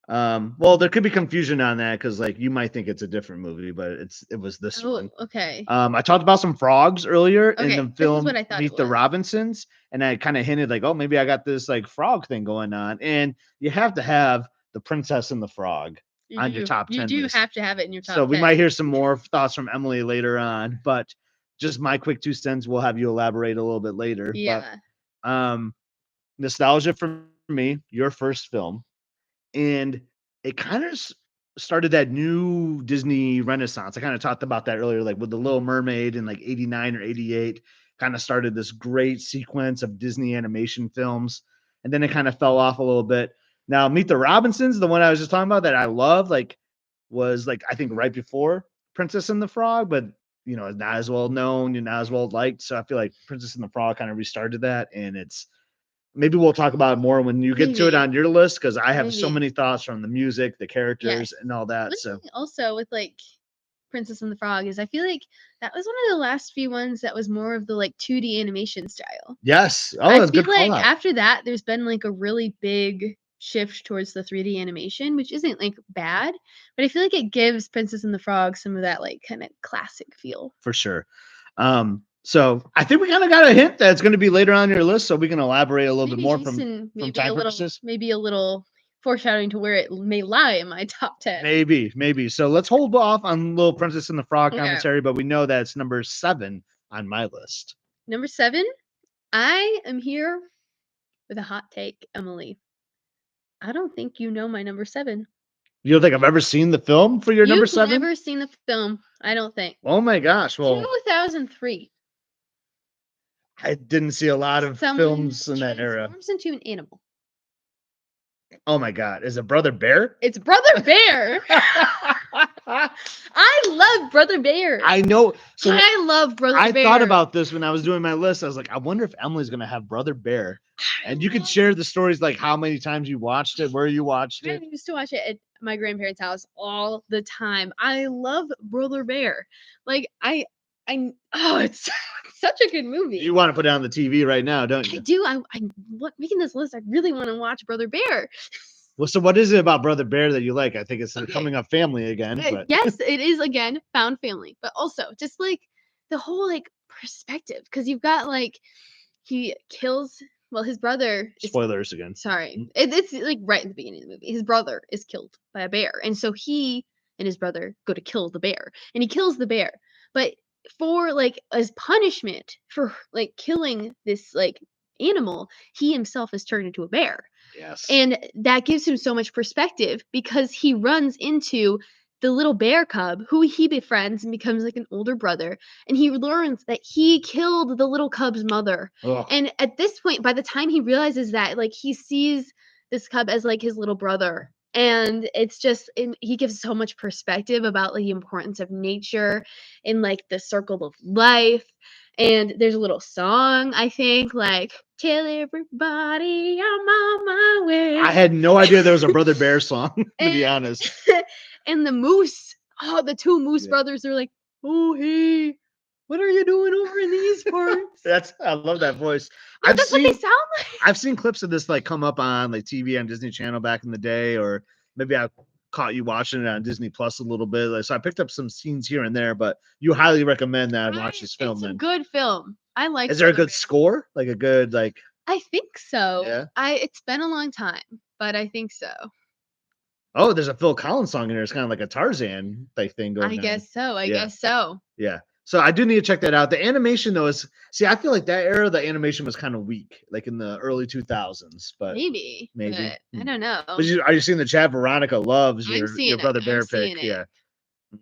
Speaker 2: Well, there could be confusion on that because like you might think it's a different movie, but it was this
Speaker 1: Oh,
Speaker 2: one.
Speaker 1: okay.
Speaker 2: I talked about some frogs earlier in
Speaker 1: Okay,
Speaker 2: the
Speaker 1: this is what
Speaker 2: film
Speaker 1: I thought it
Speaker 2: Meet the
Speaker 1: was.
Speaker 2: Robinsons, and I kind of hinted like, oh, maybe I got this like frog thing going on, and you have to have the Princess and the Frog
Speaker 1: You
Speaker 2: on your
Speaker 1: do.
Speaker 2: top
Speaker 1: You
Speaker 2: 10
Speaker 1: do
Speaker 2: list.
Speaker 1: have to have it in your
Speaker 2: So
Speaker 1: top
Speaker 2: we might
Speaker 1: 10.
Speaker 2: hear some more thoughts from Emily later on, but just my quick 2 cents. We'll have you elaborate a little bit later. But
Speaker 1: Yeah.
Speaker 2: um, nostalgia for me, your first film, and it kind of started that new Disney renaissance. I kind of talked about that earlier, like with the Little Mermaid in like '89 or '88, kind of started this great sequence of Disney animation films, and then it kind of fell off a little bit. Now, Meet the Robinsons, the one I was just talking about that I love, like was like I think right before Princess and the Frog, but you know, not as well known and not as well liked. So I feel like Princess and the Frog kind of restarted that, and it's maybe we'll talk about it more when you get to it
Speaker 1: Maybe.
Speaker 2: on your list because I have so
Speaker 1: Maybe.
Speaker 2: many thoughts from the music, the characters,
Speaker 1: Yes.
Speaker 2: and all that.
Speaker 1: One
Speaker 2: So
Speaker 1: thing also with like Princess and the Frog is I feel like that was one of the last few ones that was more of the like 2D animation style.
Speaker 2: yes, oh,
Speaker 1: I
Speaker 2: that's a
Speaker 1: feel
Speaker 2: good call
Speaker 1: like
Speaker 2: out
Speaker 1: after that, there's been like a really big shift towards the 3D animation, which isn't like bad, but I feel like it gives Princess and the Frog some of that like kind of classic feel.
Speaker 2: for sure. So I think we kind of got a hint that it's going to be later on your list, so we can elaborate a little bit
Speaker 1: Maybe
Speaker 2: more
Speaker 1: Jason,
Speaker 2: from time purposes.
Speaker 1: maybe a little foreshadowing to where it may lie in my top 10.
Speaker 2: Maybe. So let's hold off on Little Princess and the Frog
Speaker 1: Okay.
Speaker 2: commentary, but we know that it's number 7 on my list.
Speaker 1: Number 7, I am here with a hot take, Emily. I don't think you know my number 7.
Speaker 2: You don't think I've ever seen the film for your number
Speaker 1: You've
Speaker 2: 7?
Speaker 1: never seen the film, I don't think.
Speaker 2: Oh my gosh! Well,
Speaker 1: 2003.
Speaker 2: I didn't see a lot of
Speaker 1: Someone
Speaker 2: films in that era.
Speaker 1: transforms into an animal.
Speaker 2: Oh my god, is it Brother Bear?
Speaker 1: It's Brother Bear. I love Brother Bear.
Speaker 2: I know. So
Speaker 1: I love Brother
Speaker 2: I
Speaker 1: Bear.
Speaker 2: thought about this when I was doing my list. I was like, I wonder if Emily's gonna have Brother Bear,
Speaker 1: I
Speaker 2: and you could
Speaker 1: love
Speaker 2: share the stories, like how many times you watched it, where you watched
Speaker 1: I
Speaker 2: it.
Speaker 1: used to watch it at my grandparents' house all the time. I love Brother Bear. Like oh, it's such a good movie.
Speaker 2: You want to put it on the TV right now, don't
Speaker 1: I
Speaker 2: you?
Speaker 1: do. Making this list. I really want to watch Brother Bear.
Speaker 2: Well, so what is it about Brother Bear that you like? I think it's
Speaker 1: Okay.
Speaker 2: coming up family again, but
Speaker 1: Yes, it is again found family, but also just like the whole like perspective because you've got like he kills well his brother is
Speaker 2: spoilers again.
Speaker 1: sorry it's like right in the beginning of the movie his brother is killed by a bear and so he and his brother go to kill the bear and he kills the bear but for like as punishment for like killing this like animal he himself is turned into a bear
Speaker 2: Yes.
Speaker 1: and that gives him so much perspective because he runs into the little bear cub who he befriends and becomes like an older brother. And he learns that he killed the little cub's mother.
Speaker 2: Oh,
Speaker 1: And at this point, by the time he realizes that, like he sees this cub as like his little brother. And it's just, and he gives so much perspective about like the importance of nature and like the circle of life. And there's a little song, I think, like, tell everybody I'm on my
Speaker 2: I
Speaker 1: way.
Speaker 2: had no idea there was a Brother Bear song, to be
Speaker 1: And
Speaker 2: honest.
Speaker 1: and the moose, oh, the two moose
Speaker 2: Yeah.
Speaker 1: brothers are like, oh hey, what are you doing over in these parts?
Speaker 2: I love that voice.
Speaker 1: No, that's what they sound like.
Speaker 2: I've seen clips of this like come up on like TV on Disney Channel back in the day, or maybe I caught you watching it on Disney Plus a little bit. Like, so I picked up some scenes here and there, but you highly recommend that I watch this film
Speaker 1: It's a
Speaker 2: then.
Speaker 1: good film. I like
Speaker 2: Is there a
Speaker 1: Brother
Speaker 2: good
Speaker 1: Bear.
Speaker 2: score? Like a good like
Speaker 1: I think so.
Speaker 2: yeah.
Speaker 1: It's been a long time, but I think so.
Speaker 2: Oh, there's a Phil Collins song in there. It's kind of like a Tarzan type thing going
Speaker 1: I
Speaker 2: on.
Speaker 1: guess so. I
Speaker 2: Yeah.
Speaker 1: guess so.
Speaker 2: Yeah. So I do need to check that out. The animation though is see, I feel like that era the animation was kind of weak, like in the early 2000s, but
Speaker 1: Maybe,
Speaker 2: maybe.
Speaker 1: but I don't know.
Speaker 2: But are you seeing the chat? Veronica loves
Speaker 1: I'm
Speaker 2: your
Speaker 1: seeing it.
Speaker 2: Brother
Speaker 1: I'm
Speaker 2: Bear pick.
Speaker 1: seeing it.
Speaker 2: Yeah. Mhm.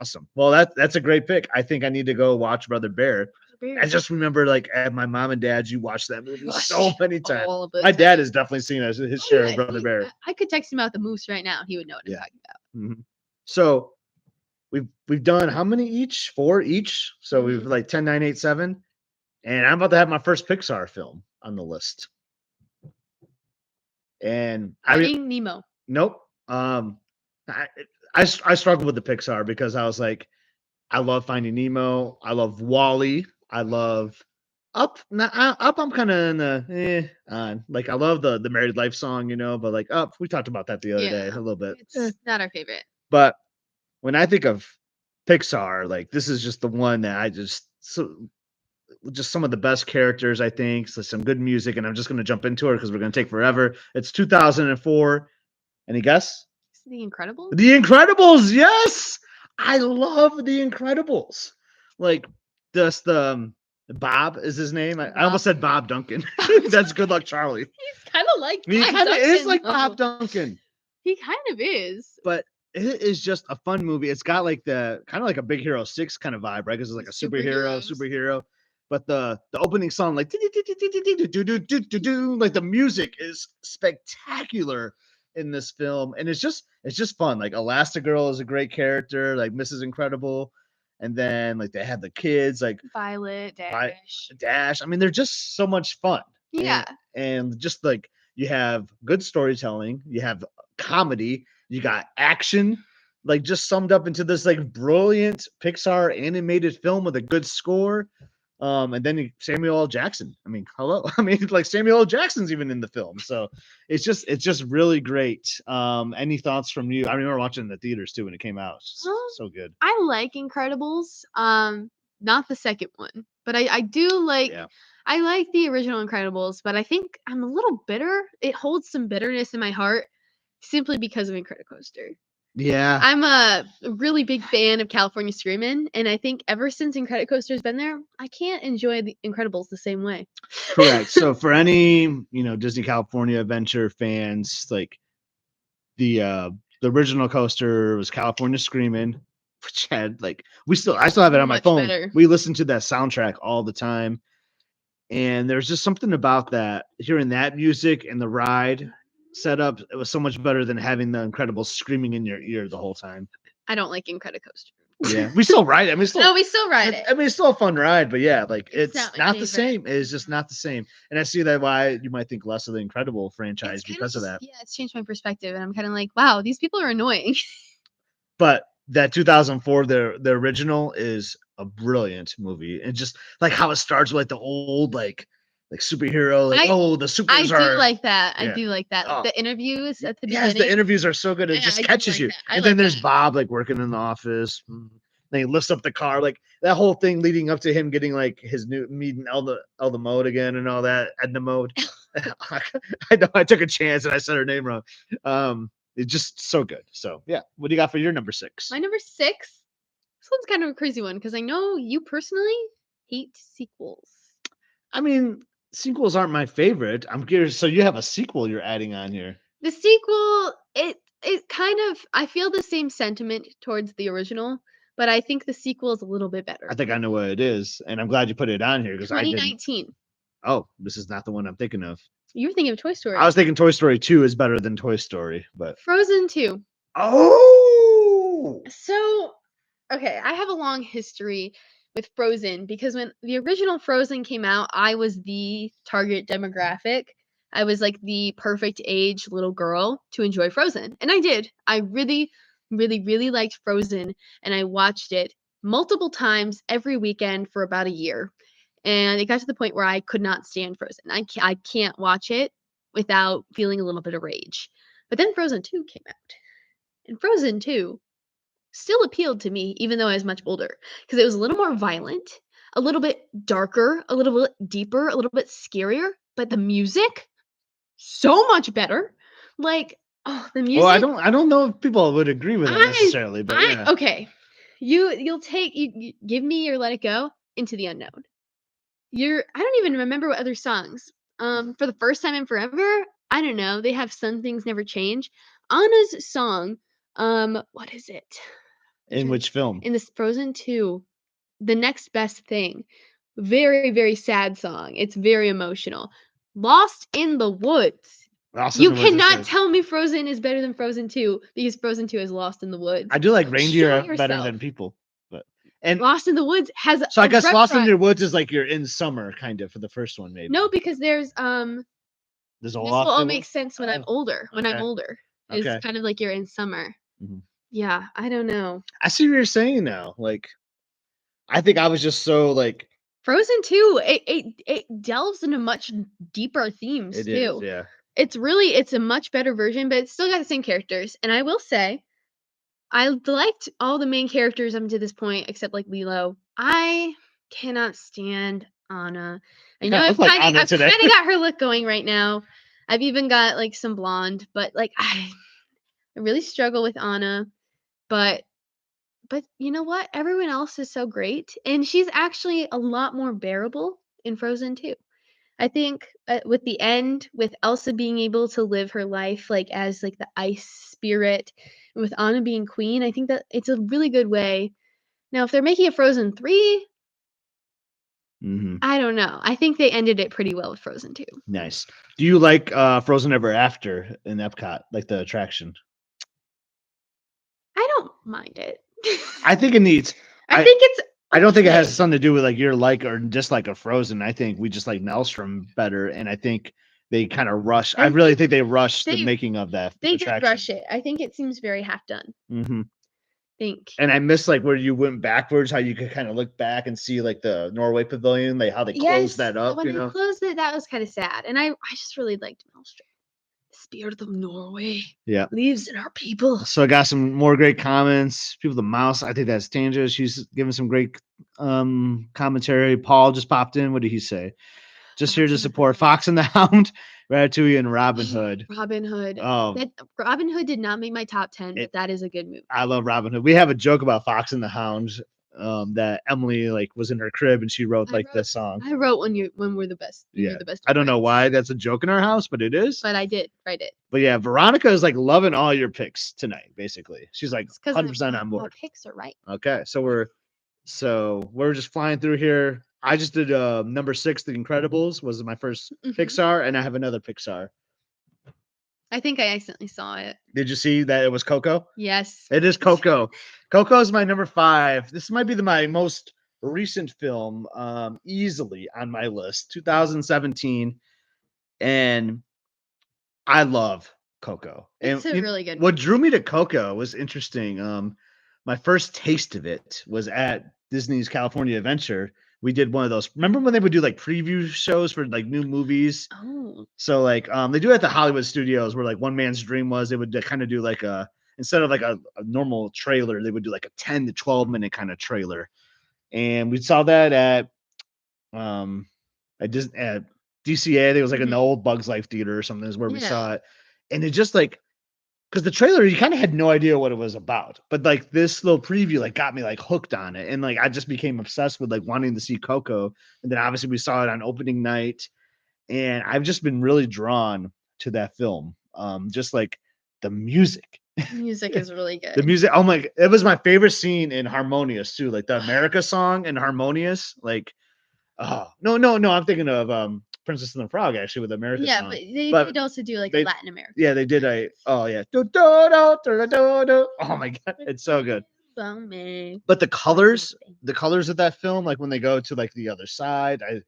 Speaker 2: Awesome. Well, that's a great pick. I think I need to go watch Brother Bear.
Speaker 1: Brother
Speaker 2: I
Speaker 1: Bear.
Speaker 2: just remember like at my mom and dad's, you watched that movie so many times.
Speaker 1: All of the
Speaker 2: My dad
Speaker 1: time.
Speaker 2: has definitely seen his
Speaker 1: Oh
Speaker 2: share of
Speaker 1: yeah,
Speaker 2: Brother Bear.
Speaker 1: I could text him out the moose right now. He would know what I'm
Speaker 2: Yeah.
Speaker 1: talking about.
Speaker 2: Mhm. So we've done how many each? 4 each. So we've
Speaker 1: Mhm.
Speaker 2: like 10, 9, 8, 7. And I'm about to have my first Pixar film on the list. And
Speaker 1: Finding Nemo.
Speaker 2: nope. I I struggled with the Pixar because I was like, I love Finding Nemo. I love Wally. I love Up. Up. I'm kind of in the on. Like I love the Married Life song, but like Up. We talked about that the other day a
Speaker 1: Yeah,
Speaker 2: little bit.
Speaker 1: it's not our favorite.
Speaker 2: But when I think of Pixar, like this is just the one that I just some of the best characters, I think. So some good music, and I'm just gonna jump into it because we're gonna take forever. It's 2004. Any guess?
Speaker 1: Is it The Incredibles?
Speaker 2: The Incredibles. Yes, I love The Incredibles. Like just Bob is his name. I almost said Bob Duncan. That's Good Luck Charlie.
Speaker 1: He's kind of like
Speaker 2: He
Speaker 1: Bob
Speaker 2: kind of is
Speaker 1: Duncan,
Speaker 2: like
Speaker 1: though.
Speaker 2: Bob Duncan,
Speaker 1: He kind of is.
Speaker 2: but it is just a fun movie. It's got like the kind of like a Big Hero 6 kind of vibe, right? Because it's like a
Speaker 1: Superheroes.
Speaker 2: superhero. But the opening song, like like the music is spectacular in this film, and it's just fun. Like Elastigirl is a great character, like Mrs. Incredible, and then like they have the kids, like
Speaker 1: Violet, Dash.
Speaker 2: Dash. I mean, they're just so much fun.
Speaker 1: Yeah.
Speaker 2: And just like you have good storytelling, you have comedy, you got action, like just summed up into this like brilliant Pixar animated film with a good score. And then Samuel L. Jackson. I mean, hello. I mean, like Samuel L. Jackson's even in the film. So it's just really great. Any thoughts from you? I remember watching in the theaters too when it came out. It's just so good.
Speaker 1: I like Incredibles. Not the second one, but I do like.
Speaker 2: Yeah.
Speaker 1: I like the original Incredibles, but I think I'm a little bitter. It holds some bitterness in my heart simply because of Incredicoaster.
Speaker 2: Yeah.
Speaker 1: I'm a really big fan of California Screamin', and I think ever since Incredicoaster's been there, I can't enjoy the Incredibles the same way.
Speaker 2: Correct. So for any, Disney California Adventure fans, like the original coaster was California Screamin', which had like I still have it on my
Speaker 1: Much
Speaker 2: phone.
Speaker 1: better.
Speaker 2: We listen to that soundtrack all the time. And there's just something about that, hearing that music and the ride setup, it was so much better than having the Incredibles screaming in your ear the whole time.
Speaker 1: I don't like Incredicoaster.
Speaker 2: Yeah, we still ride it. I mean,
Speaker 1: No, we still ride it.
Speaker 2: I mean, it's still a fun ride, but yeah, like
Speaker 1: It's
Speaker 2: it's
Speaker 1: not my
Speaker 2: not the
Speaker 1: favorite.
Speaker 2: same. It's just not the same. And I see that why you might think less of the Incredible franchise
Speaker 1: It's kind of
Speaker 2: because of
Speaker 1: just,
Speaker 2: that.
Speaker 1: yeah, it's changed my perspective, and I'm kind of like, wow, these people are annoying.
Speaker 2: But that 2004, the original is a brilliant movie, and just like how it starts with like the old like superhero, like
Speaker 1: I
Speaker 2: oh the
Speaker 1: I
Speaker 2: supers
Speaker 1: do
Speaker 2: are
Speaker 1: like that. I
Speaker 2: yeah.
Speaker 1: do like that. Like
Speaker 2: Oh
Speaker 1: the interviews at the
Speaker 2: yes, the
Speaker 1: beginning.
Speaker 2: interviews are so good. It
Speaker 1: Yeah,
Speaker 2: just
Speaker 1: I do
Speaker 2: catches
Speaker 1: like
Speaker 2: you.
Speaker 1: that. I
Speaker 2: And then
Speaker 1: like
Speaker 2: there's
Speaker 1: that.
Speaker 2: Bob like working in the office. Then he lifts up the car, like that whole thing leading up to him getting like his new meeting Elda Mode again and all that Edna Mode. I know I took a chance and I said her name wrong. It's just so good. So yeah, what do you got for your number 6?
Speaker 1: My number 6. This one's kind of a crazy one because I know you personally hate sequels.
Speaker 2: I mean, sequels aren't my favorite. I'm curious. So you have a sequel you're adding on here.
Speaker 1: The sequel, it kind of, I feel the same sentiment towards the original, but I think the sequel is a little bit better.
Speaker 2: I think I know what it is, and I'm glad you put it on here because I didn't.
Speaker 1: 2019.
Speaker 2: Oh, this is not the one I'm thinking of.
Speaker 1: You were thinking of Toy Story.
Speaker 2: I was thinking Toy Story 2 is better than Toy Story, but
Speaker 1: Frozen 2.
Speaker 2: oh,
Speaker 1: So, okay, I have a long history with Frozen because when the original Frozen came out, I was the target demographic. I was like the perfect age little girl to enjoy Frozen. And I did. I really, really, really liked Frozen. And I watched it multiple times every weekend for about a year. And it got to the point where I could not stand Frozen. I can't watch it without feeling a little bit of rage. But then Frozen 2 came out. And Frozen 2 still appealed to me even though I was much older because it was a little more violent, a little bit darker, a little bit deeper, a little bit scarier, but the music so much better. Like, oh, the
Speaker 2: well,
Speaker 1: music
Speaker 2: I don't know if people would agree with that
Speaker 1: I
Speaker 2: necessarily, but
Speaker 1: I
Speaker 2: yeah,
Speaker 1: okay. You'll take you give me your Let It Go Into the Unknown. I don't even remember what other songs. For the first time in forever, I don't know. They have Some Things Never Change. Anna's song, what is it?
Speaker 2: in which film?
Speaker 1: In this Frozen 2, The Next Best Thing. Very, very sad song. It's very emotional. Lost in the Woods.
Speaker 2: Lost in
Speaker 1: You
Speaker 2: the Woods is
Speaker 1: cannot
Speaker 2: good.
Speaker 1: tell me Frozen is better than Frozen 2 because Frozen 2 is Lost in the Woods.
Speaker 2: I do like
Speaker 1: Show
Speaker 2: reindeer better
Speaker 1: yourself.
Speaker 2: than people, but and
Speaker 1: Lost in the Woods has
Speaker 2: so I
Speaker 1: a
Speaker 2: guess Lost in
Speaker 1: reprise.
Speaker 2: Your Woods is like you're in summer kind of for the first one, maybe.
Speaker 1: No, because there's
Speaker 2: There's a
Speaker 1: this will
Speaker 2: Lost
Speaker 1: all
Speaker 2: in
Speaker 1: make sense when I'm
Speaker 2: Oh,
Speaker 1: older. When I'm
Speaker 2: okay,
Speaker 1: older is
Speaker 2: okay.
Speaker 1: kind of like you're in summer.
Speaker 2: Mhm.
Speaker 1: Yeah, I don't know.
Speaker 2: I see what you're saying now. Like, I think I was just so like
Speaker 1: Frozen 2, it delves into much deeper themes
Speaker 2: it is,
Speaker 1: too.
Speaker 2: yeah.
Speaker 1: It's a much better version, but it's still got the same characters. And I will say, I liked all the main characters up to this point, except like Lilo. I cannot stand Anna. I
Speaker 2: You
Speaker 1: know
Speaker 2: kind of look like Anna
Speaker 1: I've
Speaker 2: today.
Speaker 1: kind of got her look going right now. I've even got like some blonde, but like I really struggle with Anna. But you know what? Everyone else is so great, and she's actually a lot more bearable in Frozen 2. I think with the end, with Elsa being able to live her life like as like the ice spirit, and with Anna being queen, I think that it's a really good way. Now, if they're making a Frozen 3,
Speaker 2: hmm
Speaker 1: I don't know. I think they ended it pretty well with Frozen 2.
Speaker 2: Nice. Do you like Frozen Ever After in Epcot, like the attraction?
Speaker 1: I don't mind it.
Speaker 2: I think it needs.
Speaker 1: I think it's
Speaker 2: I don't think it has
Speaker 1: okay.
Speaker 2: something to do with like your like or dislike of Frozen. I think we just like Maelstrom better, and I think they kind of rush. I
Speaker 1: I
Speaker 2: really
Speaker 1: think
Speaker 2: think they rushed the
Speaker 1: they
Speaker 2: making of that
Speaker 1: they did
Speaker 2: attraction.
Speaker 1: rush it. I think it seems very half done.
Speaker 2: hmm
Speaker 1: Think.
Speaker 2: And I miss like where you went backwards, how you could kind of look back and see like the Norway Pavilion, like how they closed
Speaker 1: Yes,
Speaker 2: that up.
Speaker 1: when
Speaker 2: You
Speaker 1: they
Speaker 2: know.
Speaker 1: closed it, that was kinda sad, and I just really liked Maelstrom. The spirit of Norway
Speaker 2: Yeah.
Speaker 1: lives in our people.
Speaker 2: So I got some more great comments. People, the mouse, I think that's Tanja. She's giving some great commentary. Paul just popped in. What did he say? Just here
Speaker 1: Fox
Speaker 2: to
Speaker 1: and the
Speaker 2: support
Speaker 1: Hound.
Speaker 2: Fox and the Hound, Ratatouille, and Robin Hood.
Speaker 1: Robin Hood.
Speaker 2: Oh,
Speaker 1: That Robin Hood did not make my top 10,
Speaker 2: it,
Speaker 1: but that is a good movie.
Speaker 2: I love Robin Hood. We have a joke about Fox and the Hound. That Emily like was in her crib and she wrote
Speaker 1: I
Speaker 2: like
Speaker 1: wrote
Speaker 2: this song.
Speaker 1: I wrote when we're the best when
Speaker 2: Yeah,
Speaker 1: you're the best
Speaker 2: I
Speaker 1: of
Speaker 2: don't know
Speaker 1: friends.
Speaker 2: why that's a joke in our house, but it is.
Speaker 1: But I did write it.
Speaker 2: But yeah, Veronica is like loving all your picks tonight. Basically, she's like
Speaker 1: It's 'cause
Speaker 2: 100% on
Speaker 1: I'm a
Speaker 2: board.
Speaker 1: Pixar, right?
Speaker 2: Okay, so we're just flying through here. I just did number 6, The Incredibles was my first
Speaker 1: Mhm.
Speaker 2: Pixar, and I have another Pixar.
Speaker 1: I think I accidentally saw it.
Speaker 2: Did you see that it was Coco?
Speaker 1: Yes.
Speaker 2: It is Coco. Coco is my number 5. This might be my most recent film, easily on my list, 2017, and I love Coco. And
Speaker 1: It's a really good
Speaker 2: what
Speaker 1: movie.
Speaker 2: drew me to Coco was interesting. My first taste of it was at Disney's California Adventure. We did one of those. Remember when they would do like preview shows for like new movies?
Speaker 1: Oh.
Speaker 2: So like they do it at the Hollywood Studios where like one man's dream was they would kind of do like instead of like a normal trailer, they would do like a 10 to 12 minute kind of trailer. And we saw that um at DCA. I think it was like in the
Speaker 1: Mhm.
Speaker 2: old Bugs Life Theater or something is where we
Speaker 1: Yeah.
Speaker 2: saw it. And it just like because the trailer you kind of had no idea what it was about. But like this little preview like got me like hooked on it. And like I just became obsessed with like wanting to see Coco. And then obviously we saw it on opening night. And I've just been really drawn to that film. Just like the music.
Speaker 1: Music is really
Speaker 2: The
Speaker 1: good.
Speaker 2: music, oh my, it was my favorite scene in Harmonious too, like the America song in Harmonious. Like, oh no, I'm thinking of Princess and the Frog actually with the America
Speaker 1: Yeah, but
Speaker 2: song.
Speaker 1: they
Speaker 2: But
Speaker 1: did also do, like,
Speaker 2: they,
Speaker 1: Latin America.
Speaker 2: yeah, they did a, oh yeah, do, do, do, do, do, do. Oh my god, it's so good. But the colors of that film, like when they go to like the other side, I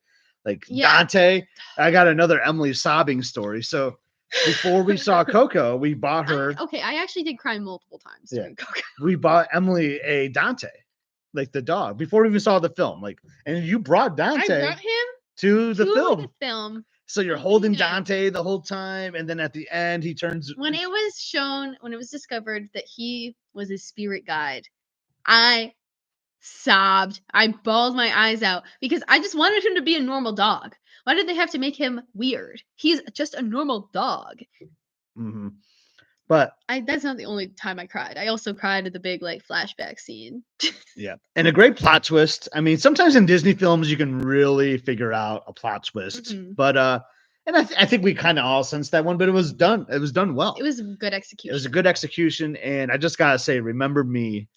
Speaker 2: like
Speaker 1: Yeah.
Speaker 2: Dante. I got another Emily sobbing story. So before we saw Coco, we bought her.
Speaker 1: I actually did cry multiple times
Speaker 2: Yeah.
Speaker 1: during Coco.
Speaker 2: We bought Emily a Dante, like the dog, before we even saw the film. Like, and you brought
Speaker 1: I
Speaker 2: Dante
Speaker 1: brought him
Speaker 2: to the
Speaker 1: to
Speaker 2: film.
Speaker 1: the film.
Speaker 2: So you're
Speaker 1: opening
Speaker 2: holding
Speaker 1: night.
Speaker 2: Dante the whole time, and then at the end he turns.
Speaker 1: When it was discovered that he was a spirit guide, I sobbed. I bawled my eyes out because I just wanted him to be a normal dog. Why did they have to make him weird? He's just a normal dog.
Speaker 2: Mhm. But
Speaker 1: That's not the only time I cried. I also cried at the big like flashback scene.
Speaker 2: yeah, and a great plot twist. I mean, sometimes in Disney films you can really figure out a plot twist,
Speaker 1: Mhm.
Speaker 2: but and I think we kind of all sensed that one, but it was done. It was done well.
Speaker 1: It was a good
Speaker 2: It
Speaker 1: execution.
Speaker 2: was a good execution, and I just gotta say, "Remember Me,"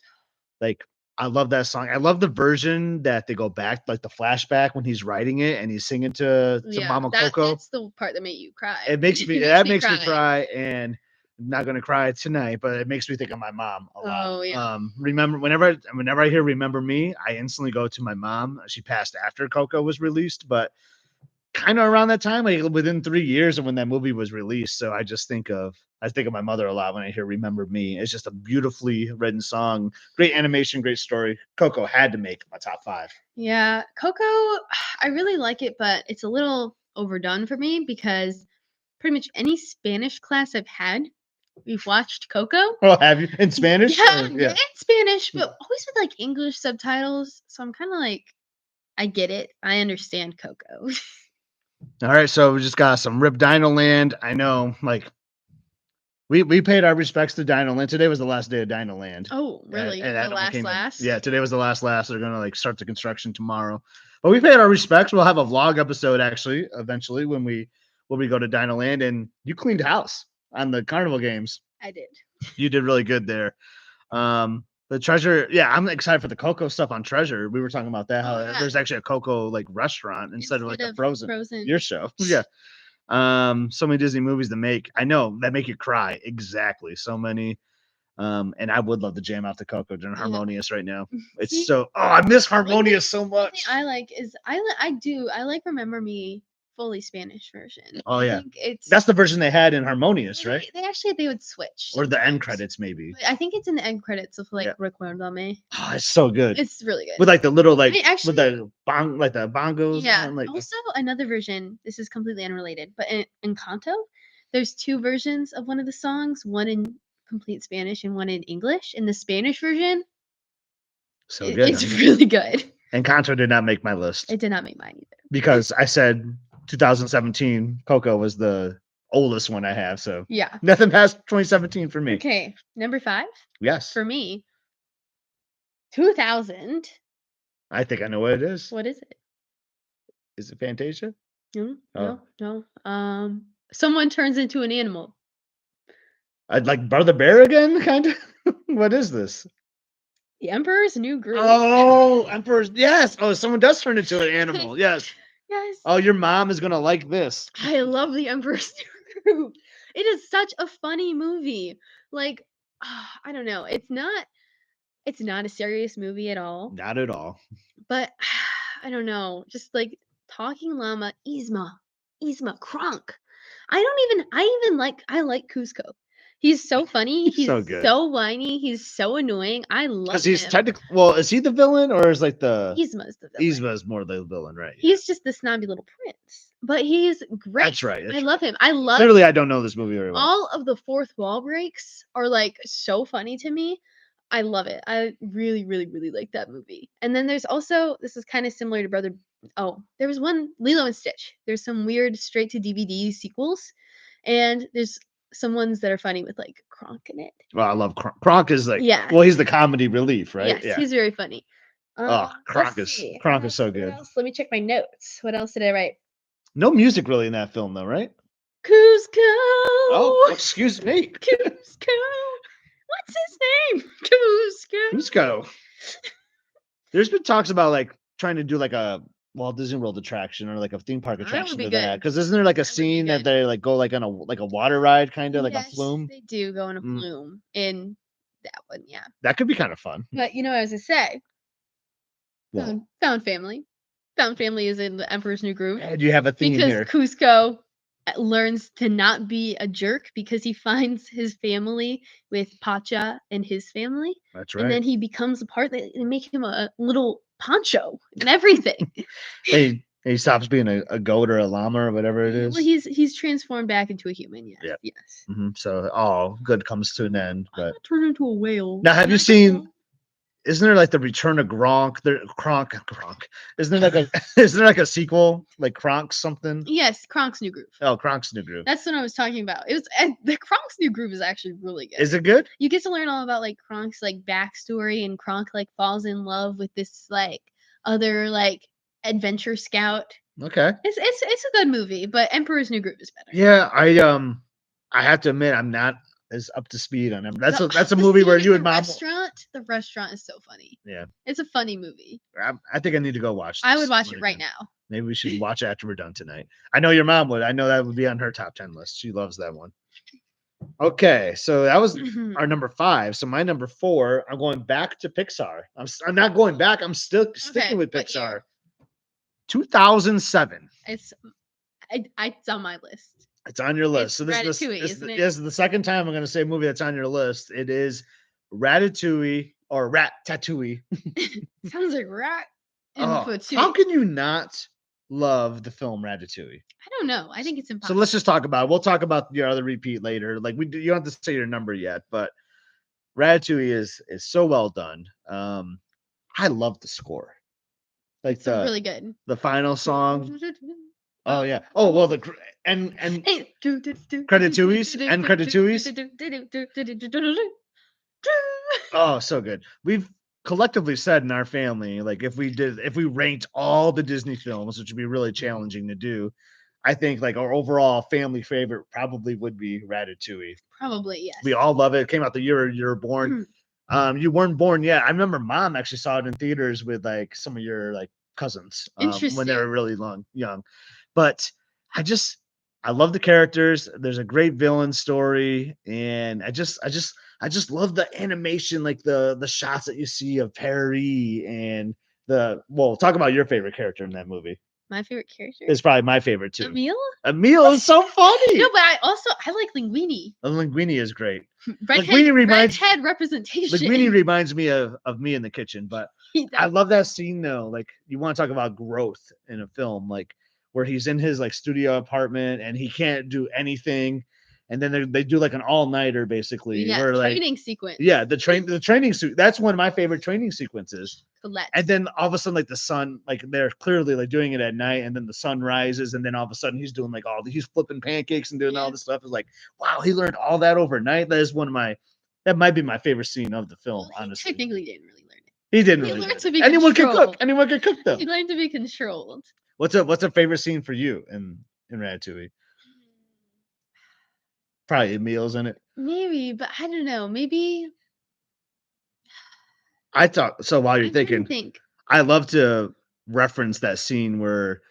Speaker 2: like I love that song. I love the version that they go back, like the flashback when he's writing it and he's singing to Mama Coco.
Speaker 1: That's the part that made you cry.
Speaker 2: It makes me
Speaker 1: It
Speaker 2: makes me cry, and I'm not gonna cry tonight, but it makes me think of my mom a lot.
Speaker 1: Oh, yeah.
Speaker 2: Remember whenever I hear "Remember Me," I instantly go to my mom. She passed after Coco was released, but kind of around that time, like within 3 years of when that movie was released. So I think of my mother a lot when I hear "Remember Me." It's just a beautifully written song, great animation, great story. Coco had to make my top 5.
Speaker 1: Yeah, Coco, I really like it, but it's a little overdone for me because pretty much any Spanish class I've had, we've watched Coco.
Speaker 2: Oh, have you in Spanish?
Speaker 1: Yeah,
Speaker 2: Or- yeah.
Speaker 1: in Spanish, but always with like English subtitles. So I'm kind of like, I get it. I understand Coco.
Speaker 2: All right, so we just got some Rip Dino Land. I know, like we paid our respects to Dino Land. Today was the last day of Dino Land.
Speaker 1: Oh, really?
Speaker 2: And
Speaker 1: The
Speaker 2: that one
Speaker 1: last
Speaker 2: came in.
Speaker 1: last?
Speaker 2: Yeah, today was the last. They're gonna like start the construction tomorrow. But we paid our respects. We'll have a vlog episode actually eventually when we go to Dino Land, and you cleaned house on the carnival games.
Speaker 1: I did.
Speaker 2: You did really good there. The Treasure, yeah, I'm excited for the Coco stuff on Treasure. We were talking about that. How
Speaker 1: yeah.
Speaker 2: there's actually a Coco like restaurant instead of like a Frozen.
Speaker 1: Frozen.
Speaker 2: Your show, yeah. So many Disney movies to make. I know that make you cry. Exactly. So many. And I would love to jam out the Coco during Harmonious right now. It's
Speaker 1: See,
Speaker 2: so I miss Harmonious so
Speaker 1: One
Speaker 2: much.
Speaker 1: thing I like is I like Remember Me fully Spanish version.
Speaker 2: Oh
Speaker 1: I
Speaker 2: yeah.
Speaker 1: think it's
Speaker 2: That's the version they had in Harmonious, right?
Speaker 1: they would switch.
Speaker 2: Or the end
Speaker 1: sometimes.
Speaker 2: credits maybe.
Speaker 1: But I think it's in the end credits of like
Speaker 2: Yeah.
Speaker 1: Recuérdame.
Speaker 2: Oh, it's so good.
Speaker 1: It's really good.
Speaker 2: With like the little like
Speaker 1: I mean, actually,
Speaker 2: with the bongos.
Speaker 1: yeah.
Speaker 2: And, like,
Speaker 1: Also, another version. This is completely unrelated, but in Encanto, there's two versions of one of the songs. One in complete Spanish and one in English. In the Spanish version,
Speaker 2: so good.
Speaker 1: it's really good.
Speaker 2: Encanto did not make my list
Speaker 1: It did not make mine either.
Speaker 2: because I said 2017 Coco was the oldest one I have. So
Speaker 1: Yeah.
Speaker 2: nothing past 2017 for me.
Speaker 1: Okay, number 5
Speaker 2: Yes.
Speaker 1: for me. 2000.
Speaker 2: I think I know what it is.
Speaker 1: What is it?
Speaker 2: Is it Fantasia?
Speaker 1: No,
Speaker 2: Oh.
Speaker 1: no. Someone turns into an animal.
Speaker 2: I'd like Brother Bear again, kind of. What is this?
Speaker 1: The Emperor's New Groove.
Speaker 2: Oh, Emperor's. Yes. Oh, someone does turn into an animal. Yes.
Speaker 1: Yes.
Speaker 2: Oh, your mom is gonna like this.
Speaker 1: I love the Emperor's New group. It is such a funny movie. Like, I don't know. It's not a serious movie at all,
Speaker 2: Not at all.
Speaker 1: but I don't know. Just like talking llama, Yzma, Kronk. I like Cusco. He's so funny.
Speaker 2: He's
Speaker 1: He's
Speaker 2: so good.
Speaker 1: so whiny. He's so annoying. I love
Speaker 2: Because he's
Speaker 1: him.
Speaker 2: technically, well, is he the villain or is like the
Speaker 1: Yzma's the villain.
Speaker 2: Yzma is more the villain, right? Yeah.
Speaker 1: He's just the snobby little prince, but he's great.
Speaker 2: That's right.
Speaker 1: I
Speaker 2: That's
Speaker 1: love
Speaker 2: right.
Speaker 1: him. I love
Speaker 2: Clearly, I don't know this movie very well.
Speaker 1: all of the fourth wall breaks are like so funny to me. I love it. I really, really, really like that movie. And then there's also this is kind of similar to Brother. Oh, there was one Lilo and Stitch. There's some weird straight to DVD sequels, and there's some ones that are funny with like Kronk in it.
Speaker 2: Well, I love Kronk. Kronk is like,
Speaker 1: Yeah.
Speaker 2: well, he's the comedy relief, right?
Speaker 1: Yes,
Speaker 2: Yeah.
Speaker 1: he's very funny.
Speaker 2: Oh,
Speaker 1: Let's see.
Speaker 2: Kronk is so
Speaker 1: What
Speaker 2: good.
Speaker 1: else? Let me check my notes. What else did I write?
Speaker 2: No music really in that film, though, right?
Speaker 1: Cusco.
Speaker 2: Oh, excuse me.
Speaker 1: Cusco. What's his name? Cusco.
Speaker 2: Cusco. There's been talks about like trying to do like a Walt Disney World attraction or like a theme park
Speaker 1: That would
Speaker 2: attraction
Speaker 1: be
Speaker 2: to that.
Speaker 1: good.
Speaker 2: Because isn't there like a
Speaker 1: That would be
Speaker 2: scene that
Speaker 1: good.
Speaker 2: they like go like on a water ride, kind of like a
Speaker 1: Yes,
Speaker 2: flume?
Speaker 1: they do go in a
Speaker 2: Mm.
Speaker 1: flume in that one, yeah.
Speaker 2: That could be kind of fun.
Speaker 1: But you know what I was gonna say?
Speaker 2: Well,
Speaker 1: Found Family. Found Family is in the Emperor's New Groove
Speaker 2: do you have a theme
Speaker 1: because
Speaker 2: here?
Speaker 1: Cusco learns to not be a jerk because he finds his family with Pacha and his family,
Speaker 2: That's
Speaker 1: and
Speaker 2: right.
Speaker 1: then he becomes a part. They make him a little poncho and everything.
Speaker 2: He stops being a goat or a llama or whatever it is.
Speaker 1: Well, he's transformed back into a human. Yes,
Speaker 2: Yeah.
Speaker 1: yes.
Speaker 2: So all good comes to an end.
Speaker 1: I'm
Speaker 2: But
Speaker 1: gonna turn into a whale.
Speaker 2: now, have you
Speaker 1: Can I
Speaker 2: seen?
Speaker 1: go?
Speaker 2: Isn't there like the Return of Gronk? Kronk. Isn't there like a isn't there like a sequel like Kronk something?
Speaker 1: Yes, Kronk's New Groove.
Speaker 2: Oh, Kronk's New Groove.
Speaker 1: That's what I was talking about. It was the Kronk's New Groove is actually really good.
Speaker 2: Is it good?
Speaker 1: You get to learn all about like Kronk's like backstory, and Kronk like falls in love with this like other like adventure scout.
Speaker 2: Okay.
Speaker 1: It's a good movie, but Emperor's New Groove is better.
Speaker 2: Yeah, I have to admit I'm not as up to speed on him. That's a
Speaker 1: The
Speaker 2: movie where
Speaker 1: scene
Speaker 2: you
Speaker 1: at
Speaker 2: and
Speaker 1: the
Speaker 2: mom.
Speaker 1: the restaurant is so funny.
Speaker 2: Yeah,
Speaker 1: It's a funny movie.
Speaker 2: I think I need to go watch.
Speaker 1: I
Speaker 2: this
Speaker 1: would watch
Speaker 2: one
Speaker 1: it right
Speaker 2: again.
Speaker 1: now.
Speaker 2: Maybe we should watch it after we're done tonight. I know your mom would. I know that would be on her top 10 list. She loves that one. Okay, so that was our number 5. So my number 4, I'm going back to Pixar. I'm not going back. I'm still sticking with
Speaker 1: what
Speaker 2: Pixar.
Speaker 1: year?
Speaker 2: 2007.
Speaker 1: It's on my list.
Speaker 2: It's on your list.
Speaker 1: It's
Speaker 2: So this
Speaker 1: Ratatouille,
Speaker 2: is
Speaker 1: isn't it?
Speaker 2: this is the second time I'm going to say a movie that's on your list. It is Ratatouille or Rat-Tatouille.
Speaker 1: Sounds like rat and
Speaker 2: Oh,
Speaker 1: patootie.
Speaker 2: how can you not love the film Ratatouille?
Speaker 1: I don't know. I think it's
Speaker 2: So
Speaker 1: impossible.
Speaker 2: let's just talk about it. We'll talk about your other repeat later. Like you don't have to say your number yet, but Ratatouille is so well done. I love the score. Like
Speaker 1: It's really good.
Speaker 2: the final song. Oh yeah. Oh well, and Creditouilles and Creditouilles. Oh, so good. We've collectively said in our family, like if we ranked all the Disney films, which would be really challenging to do, I think like our overall family favorite probably would be Ratatouille.
Speaker 1: Probably, yes.
Speaker 2: We all love it. It came out the year you were born. You weren't born yet. I remember mom actually saw it in theaters with like some of your like cousins when they were really young. But I love the characters. There's a great villain story, and I just love the animation, like the shots that you see of Perry and talk about your favorite character in that movie.
Speaker 1: My favorite character?
Speaker 2: It's probably my favorite too.
Speaker 1: Emile?
Speaker 2: Emile is so funny.
Speaker 1: No, but I like Linguini.
Speaker 2: Linguini is great.
Speaker 1: Redhead representation.
Speaker 2: Linguini reminds me of me in the kitchen, but I love that scene though. Like you want to talk about growth in a film, like where he's in his like studio apartment and he can't do anything. And then they do like an all-nighter basically.
Speaker 1: Yeah,
Speaker 2: where,
Speaker 1: training sequence.
Speaker 2: Yeah, the training suit. That's one of my favorite training sequences.
Speaker 1: Colette.
Speaker 2: And then all of a sudden, like the sun, like they're clearly like doing it at night, and then the sun rises, and then all of a sudden he's doing like he's flipping pancakes and doing all this stuff. It's like, wow, he learned all that overnight. That might be my favorite scene of the film, honestly.
Speaker 1: He technically didn't really learn it.
Speaker 2: He didn't
Speaker 1: He
Speaker 2: really
Speaker 1: learned
Speaker 2: learn
Speaker 1: to be
Speaker 2: Anyone can
Speaker 1: controlled.
Speaker 2: cook. Anyone can cook though.
Speaker 1: He learned to be controlled.
Speaker 2: What's a favorite scene for you in Ratatouille? Probably Emile's in it.
Speaker 1: Maybe, but I don't know. Maybe
Speaker 2: I thought so. While you're thinking,
Speaker 1: think.
Speaker 2: I love to reference that scene where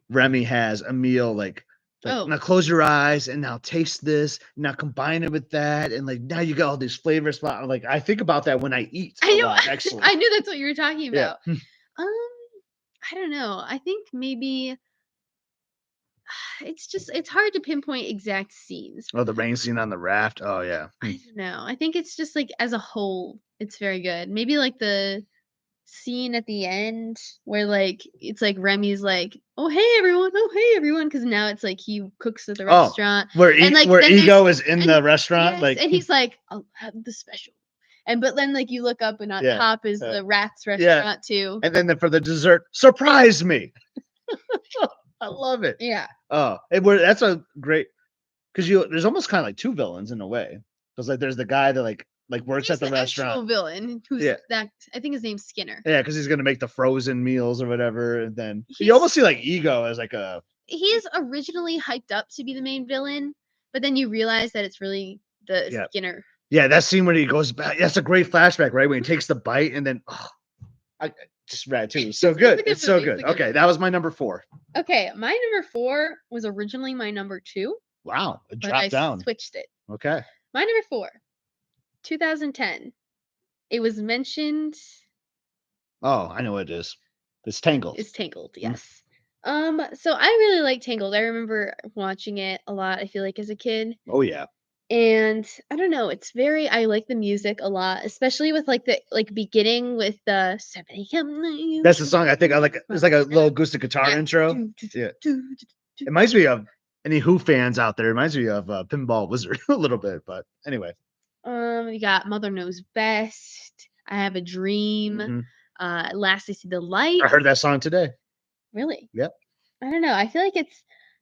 Speaker 2: Remy has Emile like Like,
Speaker 1: Oh,
Speaker 2: now close your eyes and now taste this. Now combine it with that, and like now you got all these flavors. Like I think about that when I eat
Speaker 1: I
Speaker 2: a
Speaker 1: know.
Speaker 2: lot. Actually,
Speaker 1: I knew that's what you were talking
Speaker 2: yeah.
Speaker 1: about. Um, I don't know. I think maybe it's hard to pinpoint exact scenes.
Speaker 2: Oh, the rain scene on the raft. Oh yeah.
Speaker 1: I don't know. I think it's just like as a whole, it's very good. Maybe like the scene at the end where like it's like Remy's like, oh hey everyone," because now it's like he cooks at the
Speaker 2: Oh,
Speaker 1: restaurant,
Speaker 2: where
Speaker 1: and like
Speaker 2: where
Speaker 1: then there's
Speaker 2: ego is in
Speaker 1: and
Speaker 2: the restaurant.
Speaker 1: yes,
Speaker 2: Like
Speaker 1: and he's like, "I'll have the special," and but then like you look up and on
Speaker 2: yeah,
Speaker 1: top is
Speaker 2: uh,
Speaker 1: the Rats
Speaker 2: yeah.
Speaker 1: restaurant too.
Speaker 2: And then for the dessert, surprise me. I love it.
Speaker 1: Yeah,
Speaker 2: Oh, and where that's a great because you there's almost kind of like two villains in a way. Because like there's the guy that like works
Speaker 1: he's
Speaker 2: at the
Speaker 1: the
Speaker 2: restaurant.
Speaker 1: actual villain who's
Speaker 2: Yeah.
Speaker 1: that. I think his name's Skinner.
Speaker 2: Yeah, because he's gonna make the frozen meals or whatever. And then you
Speaker 1: He's
Speaker 2: almost see like ego as like a
Speaker 1: he's originally hyped up to be the main villain, but then you realize that it's really the
Speaker 2: yeah.
Speaker 1: Skinner.
Speaker 2: Yeah, that scene when he goes back. That's a great flashback, right? When he takes the bite and then I just rad too. So
Speaker 1: It's a
Speaker 2: good.
Speaker 1: good
Speaker 2: It's so
Speaker 1: movie. It's
Speaker 2: good.
Speaker 1: a good
Speaker 2: Okay,
Speaker 1: movie.
Speaker 2: that was my number 4.
Speaker 1: Okay, my number 4 was originally my number 2,
Speaker 2: Wow, it
Speaker 1: but I
Speaker 2: dropped down.
Speaker 1: switched it.
Speaker 2: Okay.
Speaker 1: My number 4, 2010. It was mentioned.
Speaker 2: Oh, I know what it is. It's Tangled.
Speaker 1: It's Tangled,
Speaker 2: Mm.
Speaker 1: yes. So I really like Tangled. I remember watching it a lot, I feel like, as a kid.
Speaker 2: Oh yeah.
Speaker 1: And I don't know, it's very I like the music a lot, especially with like the like beginning with the "Somebody come to you."
Speaker 2: That's the song I think I like. It's like a little acoustic guitar
Speaker 1: Yeah.
Speaker 2: intro.
Speaker 1: Do, do, do,
Speaker 2: Yeah.
Speaker 1: do, do,
Speaker 2: It
Speaker 1: do,
Speaker 2: reminds
Speaker 1: do.
Speaker 2: me of any Who fans out there. It reminds me of Pinball Wizard a little bit, but anyway.
Speaker 1: You got Mother Knows Best, I Have a Dream,
Speaker 2: Mhm.
Speaker 1: Last I See the Light.
Speaker 2: I heard that song today.
Speaker 1: Really?
Speaker 2: Yep.
Speaker 1: I don't know. I feel like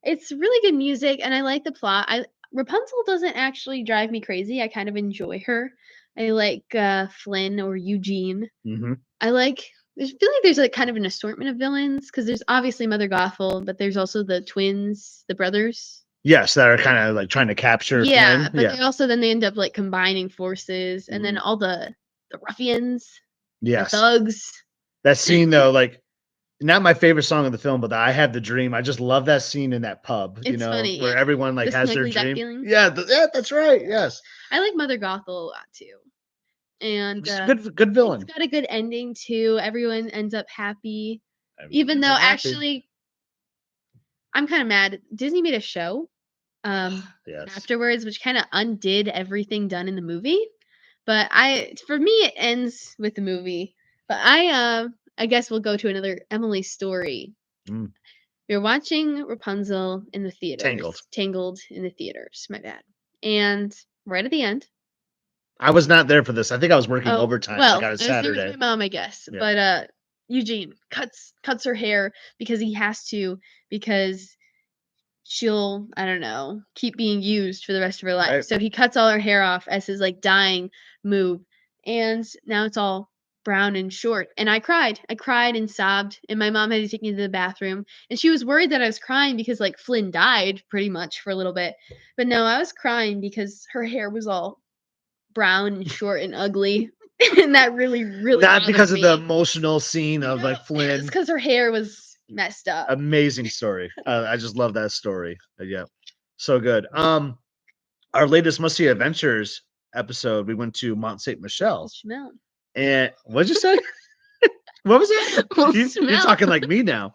Speaker 1: it's really good music and I like the plot. I Rapunzel doesn't actually drive me crazy. I kind of enjoy her. I like Flynn or Eugene.
Speaker 2: Hmm.
Speaker 1: I feel like there's like kind of an assortment of villains because there's obviously Mother Gothel, but there's also the twins, the brothers.
Speaker 2: Yes, that are kind of like trying to capture
Speaker 1: Yeah,
Speaker 2: Flynn.
Speaker 1: but
Speaker 2: Yeah.
Speaker 1: they end up like combining forces, and then
Speaker 2: Mhm.
Speaker 1: all the ruffians, the
Speaker 2: Yes.
Speaker 1: thugs.
Speaker 2: That scene though, like not my favorite song of the film, but the I Have the Dream. I just love that scene in that pub,
Speaker 1: It's funny,
Speaker 2: where
Speaker 1: yeah.
Speaker 2: everyone like
Speaker 1: The
Speaker 2: has their
Speaker 1: snuggly duck
Speaker 2: dream.
Speaker 1: feeling.
Speaker 2: Yeah, yeah, that's right. Yes.
Speaker 1: I like Mother Gothel a lot too, and
Speaker 2: Just good
Speaker 1: it's
Speaker 2: villain.
Speaker 1: got a good ending too. Everyone ends up happy,
Speaker 2: Everyone
Speaker 1: even
Speaker 2: ends
Speaker 1: though
Speaker 2: up happy.
Speaker 1: actually I'm kind of mad. Disney made a show
Speaker 2: Yes.
Speaker 1: afterwards, which kind of undid everything done in the movie. But for me, it ends with the movie. But I guess we'll go to another Emily story.
Speaker 2: Mm.
Speaker 1: We are watching Rapunzel in the
Speaker 2: Tangled.
Speaker 1: theaters, Tangled in the theaters. My bad. And right at the end.
Speaker 2: I was not there for this. I think I was working
Speaker 1: Oh
Speaker 2: overtime, like
Speaker 1: well,
Speaker 2: on a
Speaker 1: I was there with
Speaker 2: Saturday.
Speaker 1: my mom, I guess.
Speaker 2: Yeah.
Speaker 1: But Eugene cuts her hair because he has to because she'll, I don't know, keep being used for the rest of her life.
Speaker 2: Right.
Speaker 1: So he cuts all her hair off as his like dying move. And now it's all brown and short. And I cried. I cried and sobbed. And my mom had to take me to the bathroom. And she was worried that I was crying because like Flynn died pretty much for a little bit. But no, I was crying because her hair was all brown and short and ugly. And that really, really
Speaker 2: Not
Speaker 1: bothered
Speaker 2: because of the
Speaker 1: me.
Speaker 2: emotional scene of
Speaker 1: No,
Speaker 2: like
Speaker 1: it's
Speaker 2: Flynn.
Speaker 1: because her hair was messed up.
Speaker 2: Amazing story. I just love that story. Yeah. So good. Our latest Must See Adventures episode, we went to Mont Saint Michel.
Speaker 1: Smell.
Speaker 2: And what'd you say? What was that?
Speaker 1: Well,
Speaker 2: You're
Speaker 1: smell.
Speaker 2: talking like me now.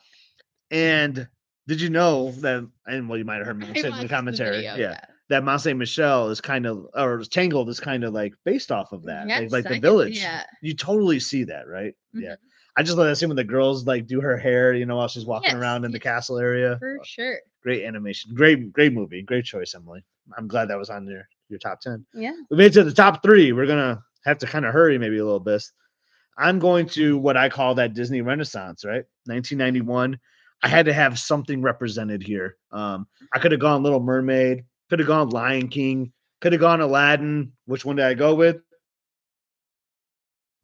Speaker 2: And did you know that? And well, you might have heard me
Speaker 1: I
Speaker 2: say in the
Speaker 1: watched the
Speaker 2: commentary.
Speaker 1: video,
Speaker 2: Yeah,
Speaker 1: yeah.
Speaker 2: that Mont Saint Michel is kind of, or Tangled is kind of like based off of that,
Speaker 1: Yes,
Speaker 2: like the
Speaker 1: I can see
Speaker 2: village.
Speaker 1: that.
Speaker 2: You totally see that, right? Yeah.
Speaker 1: Mhm.
Speaker 2: I just love that scene when the girls like do her hair, while she's walking
Speaker 1: Yes,
Speaker 2: around in the
Speaker 1: yes,
Speaker 2: castle area.
Speaker 1: for sure.
Speaker 2: Great animation, great movie, great choice, Emily. I'm glad that was on your top 10.
Speaker 1: Yeah.
Speaker 2: We made it to the top 3. We're gonna have to kind of hurry maybe a little bit. I'm going to what I call that Disney Renaissance, right? 1991. I had to have something represented here. I could have gone Little Mermaid, could have gone Lion King, could have gone Aladdin. Which one did I go with?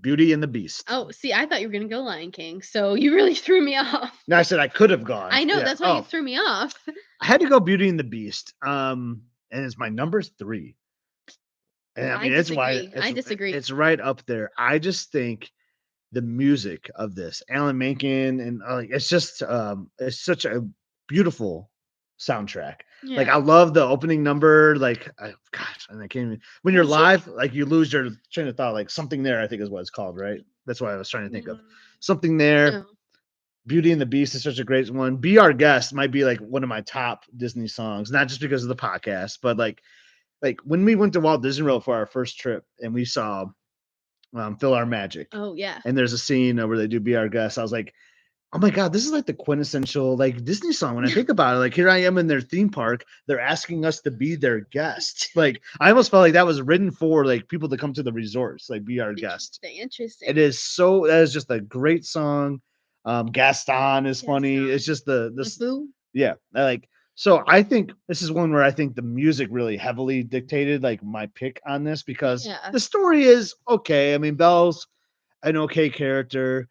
Speaker 2: Beauty and the Beast.
Speaker 1: Oh, see, I thought you were gonna go Lion King, so you really threw me off.
Speaker 2: No, I said I could have gone.
Speaker 1: I know,
Speaker 2: Yeah.
Speaker 1: that's why you
Speaker 2: Oh,
Speaker 1: threw me off.
Speaker 2: I had to go Beauty and the Beast. And it's my number 3. And I
Speaker 1: I
Speaker 2: mean, it's why
Speaker 1: disagree. I disagree.
Speaker 2: it's right up there. I just think the music of this, Alan Menken, and it's just it's such a beautiful soundtrack. Like,
Speaker 1: Yeah.
Speaker 2: I love the opening number, like, gosh, and I can't even when you're
Speaker 1: What's it?
Speaker 2: live, like, you lose your train of thought, like, Something There, I think is what it's called, right? That's what I was trying to think of.
Speaker 1: Mm,
Speaker 2: Something There,
Speaker 1: no.
Speaker 2: Beauty and the Beast is such a great one. Be Our Guest might be, like, one of my top Disney songs, not just because of the podcast, but, like, when we went to Walt Disney World for our first trip and we saw, Fill Our Magic,
Speaker 1: Oh, yeah.
Speaker 2: and there's a scene, where they do Be Our Guest, I was like, oh my god, this is like the quintessential like Disney song when I think about it. Like here I am in their theme park, they're asking us to be their guest. Like I almost felt like that was written for like people to come to the resorts, like be our guest.
Speaker 1: Interesting, interesting.
Speaker 2: It is so that is just a great song. Gaston is funny. It's
Speaker 1: Gaston.
Speaker 2: just the this
Speaker 1: LeFou?
Speaker 2: yeah. I like so I think this is one where I think the music really heavily dictated like my pick on this because
Speaker 1: Yeah.
Speaker 2: the story is okay. I mean, Belle's an okay character.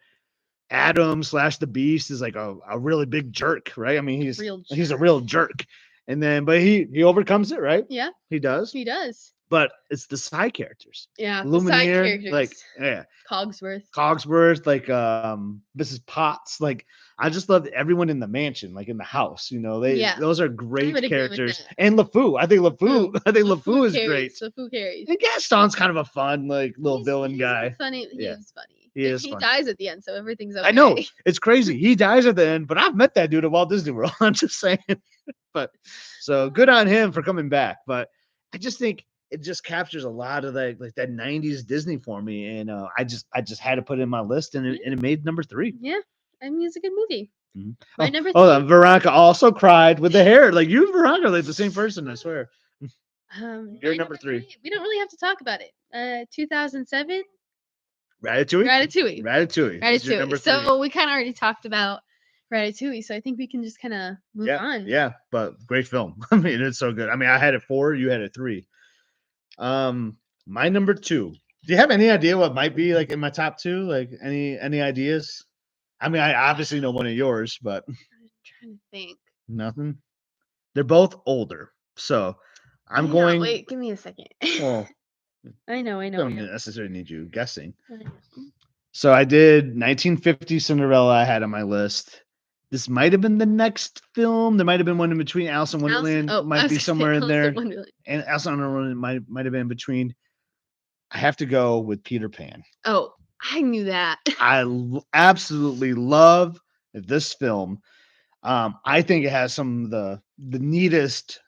Speaker 2: Adam slash the Beast is like a really big jerk, right? I mean,
Speaker 1: Real
Speaker 2: he's a
Speaker 1: jerk.
Speaker 2: real jerk. And then but he overcomes it, right?
Speaker 1: Yeah,
Speaker 2: He does.
Speaker 1: he does.
Speaker 2: But it's the side characters.
Speaker 1: Yeah, the side
Speaker 2: Lumineer, like
Speaker 1: characters.
Speaker 2: yeah,
Speaker 1: Cogsworth.
Speaker 2: Cogsworth, like Mrs. Potts, like I just loved everyone in the mansion, like in the house. You know,
Speaker 1: Yeah,
Speaker 2: those are
Speaker 1: I
Speaker 2: great
Speaker 1: would agree with
Speaker 2: characters.
Speaker 1: that.
Speaker 2: And LeFou, I think
Speaker 1: Oh,
Speaker 2: LeFou is great.
Speaker 1: carries. LeFou carries.
Speaker 2: And Gaston's kind of a fun, like little villain
Speaker 1: He's a
Speaker 2: guy.
Speaker 1: funny. He
Speaker 2: Yeah,
Speaker 1: is funny.
Speaker 2: he is
Speaker 1: He
Speaker 2: fun.
Speaker 1: dies at the end, so everything's
Speaker 2: I know
Speaker 1: okay.
Speaker 2: it's crazy. He dies at the end, but I've met that dude at Walt Disney World. I'm just saying. But so good on him for coming back. But I just think it just captures a lot of like that '90s Disney for me, and I just had to put it in my list, and it made number 3.
Speaker 1: Yeah, I mean, it's a good movie.
Speaker 2: Mhm.
Speaker 1: My number
Speaker 2: Oh,
Speaker 1: 3.
Speaker 2: Veronica also cried with the hair. Like you and Veronica are like the same person. I swear. You're
Speaker 1: My
Speaker 2: number
Speaker 1: number
Speaker 2: 3.
Speaker 1: 3. We don't really have to talk about it. 2007.
Speaker 2: Ratatouille.
Speaker 1: Ratatouille.
Speaker 2: Ratatouille is your number
Speaker 1: Ratatouille.
Speaker 2: 3.
Speaker 1: So we kind of already talked about Ratatouille, so I think we can just kind of move
Speaker 2: Yeah,
Speaker 1: on.
Speaker 2: yeah, but great film. I mean, it's so good. I mean, I had it 4, you had it 3. My number 2. Do you have any idea what might be like in my top 2? Like any ideas? I mean, I obviously know one of yours, but
Speaker 1: I'm trying to think.
Speaker 2: nothing. They're both older, so I'm
Speaker 1: Hang on,
Speaker 2: going.
Speaker 1: wait, give me a second.
Speaker 2: Well,
Speaker 1: I know, I
Speaker 2: don't
Speaker 1: know.
Speaker 2: necessarily need you guessing.
Speaker 1: I know.
Speaker 2: So I did 1950 Cinderella. I had on my list. This might have been the next film. There might have been one in between. Alice in Wonderland
Speaker 1: I
Speaker 2: might
Speaker 1: was
Speaker 2: be
Speaker 1: gonna say
Speaker 2: somewhere in
Speaker 1: Alice in
Speaker 2: there,
Speaker 1: Wonderland.
Speaker 2: and Alice in Wonderland might have been in between. I have to go with Peter Pan.
Speaker 1: Oh, I knew that.
Speaker 2: Absolutely love this film. I think it has some of the neatest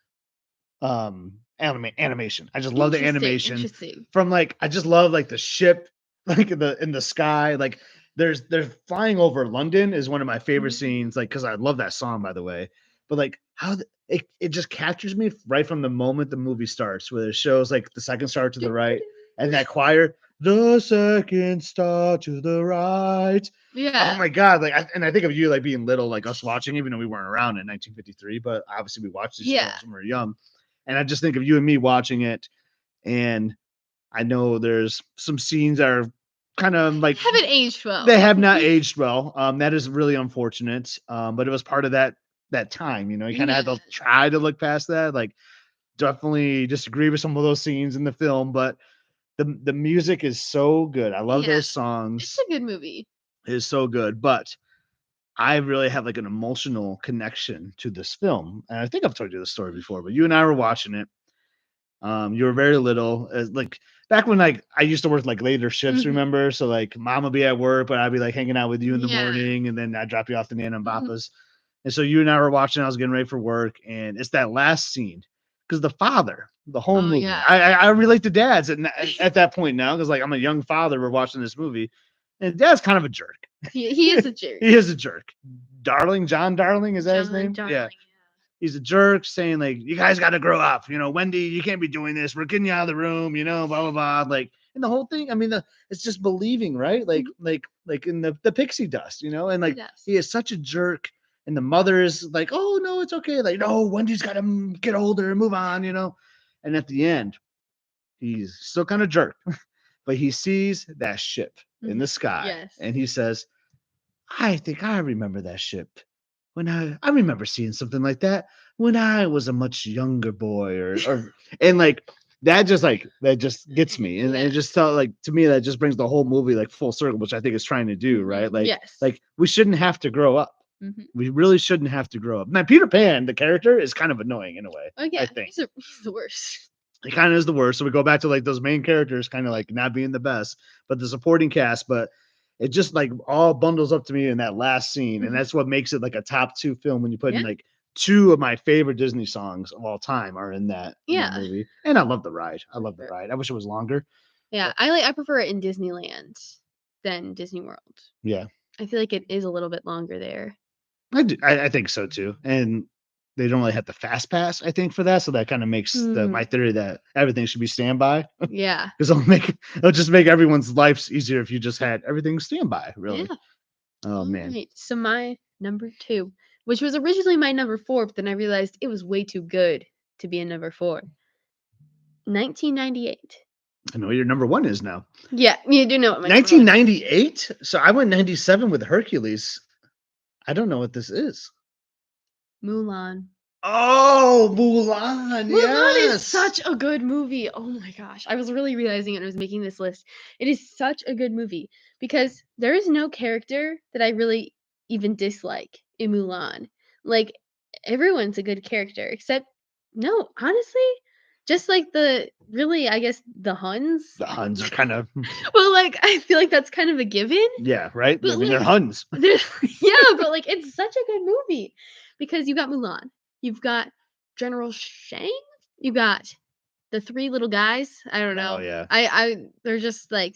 Speaker 2: animation. I just love the animation
Speaker 1: Interesting.
Speaker 2: from like I just love like the ship like in the sky like they're flying over London is one of my favorite scenes like because I love that song by the way but like how it just captures me right from the moment the movie starts where it shows like the second star to the right and that choir the second star to the right. Oh
Speaker 1: Yeah.
Speaker 2: my god! Like, I think of you like being little, like us watching, even though we weren't around in 1953, but obviously we watched these
Speaker 1: Yeah.
Speaker 2: films when we were young. And I just think of you and me watching it, and I know there's some scenes that are kind of like
Speaker 1: Haven't aged well.
Speaker 2: they have not aged well. That is really unfortunate. But it was part of that time. You know, you kind of had to try to look past that. Like, definitely disagree with some of those scenes in the film, but the music is so good. I love those
Speaker 1: It's
Speaker 2: songs.
Speaker 1: a good movie.
Speaker 2: It is so good, but I really have like an emotional connection to this film. And I think I've told you the story before, but you and I were watching it. You were very little, like back when like I used to work like later shifts,
Speaker 1: Mhm.
Speaker 2: remember? So like mom would be at work, but I'd be like hanging out with you in the
Speaker 1: Yeah.
Speaker 2: morning, and then I'd drop you off to Nana and
Speaker 1: Mhm.
Speaker 2: Papa's. And so you and I were watching, I was getting ready for work, and it's that last scene. Because the father, the whole movie,
Speaker 1: yeah.
Speaker 2: I relate to dads at that point now, because like I'm a young father, we're watching this movie, and dad's kind of a jerk.
Speaker 1: He is a jerk.
Speaker 2: He is a jerk. John Darling, is that his name?
Speaker 1: Darling,
Speaker 2: Yeah. He's a jerk saying like, you guys got to grow up. You know, Wendy, you can't be doing this. We're getting you out of the room, you know, blah, blah, blah. Like, and the whole thing, I mean, it's just believing, right? Like in the pixie dust, you know, and like he is such a jerk. And the mother is like, oh no, it's okay. Like, no, Wendy's got to get older and move on, you know. And at the end, he's still kind of jerk, but he sees that ship in the sky.
Speaker 1: Yes.
Speaker 2: And he says, I think I remember that ship. When I remember seeing something like that when I was a much younger boy or and that just gets me. And it just felt like to me that just brings the whole movie like full circle, which I think it's trying to do, right? Like
Speaker 1: Yes.
Speaker 2: like we shouldn't have to grow up.
Speaker 1: Mhm.
Speaker 2: We really shouldn't have to grow up. Now, Peter Pan, the character, is kind of annoying in a way,
Speaker 1: Oh,
Speaker 2: I
Speaker 1: yeah,
Speaker 2: think.
Speaker 1: he's the worst.
Speaker 2: He kind of is the worst. So we go back to like those main characters kind of like not being the best, but the supporting cast, but it just like all bundles up to me in that last scene. And
Speaker 1: Mhm.
Speaker 2: that's what makes it like a top 2 film when you put in
Speaker 1: Yeah,
Speaker 2: like 2 of my favorite Disney songs of all time are in that
Speaker 1: yeah.
Speaker 2: movie. And I love the ride. I love the
Speaker 1: Sure.
Speaker 2: ride. I wish it was longer.
Speaker 1: Yeah,
Speaker 2: But
Speaker 1: I prefer it in Disneyland than Disney World.
Speaker 2: yeah,
Speaker 1: I feel like it is a little bit longer there.
Speaker 2: I think so too. And they don't really have the fast pass, I think, for that. So that kind of makes my
Speaker 1: Mhm.
Speaker 2: theory that everything should be standby.
Speaker 1: Yeah.
Speaker 2: Because it'll just make everyone's lives easier if you just had everything standby, really.
Speaker 1: Yeah.
Speaker 2: Oh man.
Speaker 1: Alright, so my number 2, which was originally my number 4, but then I realized it was way too good to be a number 4. 1998.
Speaker 2: I know what your number 1 is now.
Speaker 1: Yeah, you do know what my number 1 is.
Speaker 2: 1998? So I went 97 with Hercules. I don't know what this is.
Speaker 1: Mulan.
Speaker 2: Oh, Mulan.
Speaker 1: Mulan is
Speaker 2: Yes.
Speaker 1: such a good movie. Oh my gosh. I was really realizing it when I was making this list. It is such a good movie because there is no character that I really even dislike in Mulan. Like everyone's a good character except no, honestly, just like the really I guess the Huns.
Speaker 2: The Huns are kind of
Speaker 1: Well, like I feel like that's kind of a given,
Speaker 2: yeah, right? I
Speaker 1: but
Speaker 2: mean, they're
Speaker 1: like
Speaker 2: Huns.
Speaker 1: there's yeah, but like it's such a good movie because you got Mulan, you've got General Shang, you got the 3 little guys. I don't
Speaker 2: Oh
Speaker 1: know.
Speaker 2: yeah.
Speaker 1: I they're just like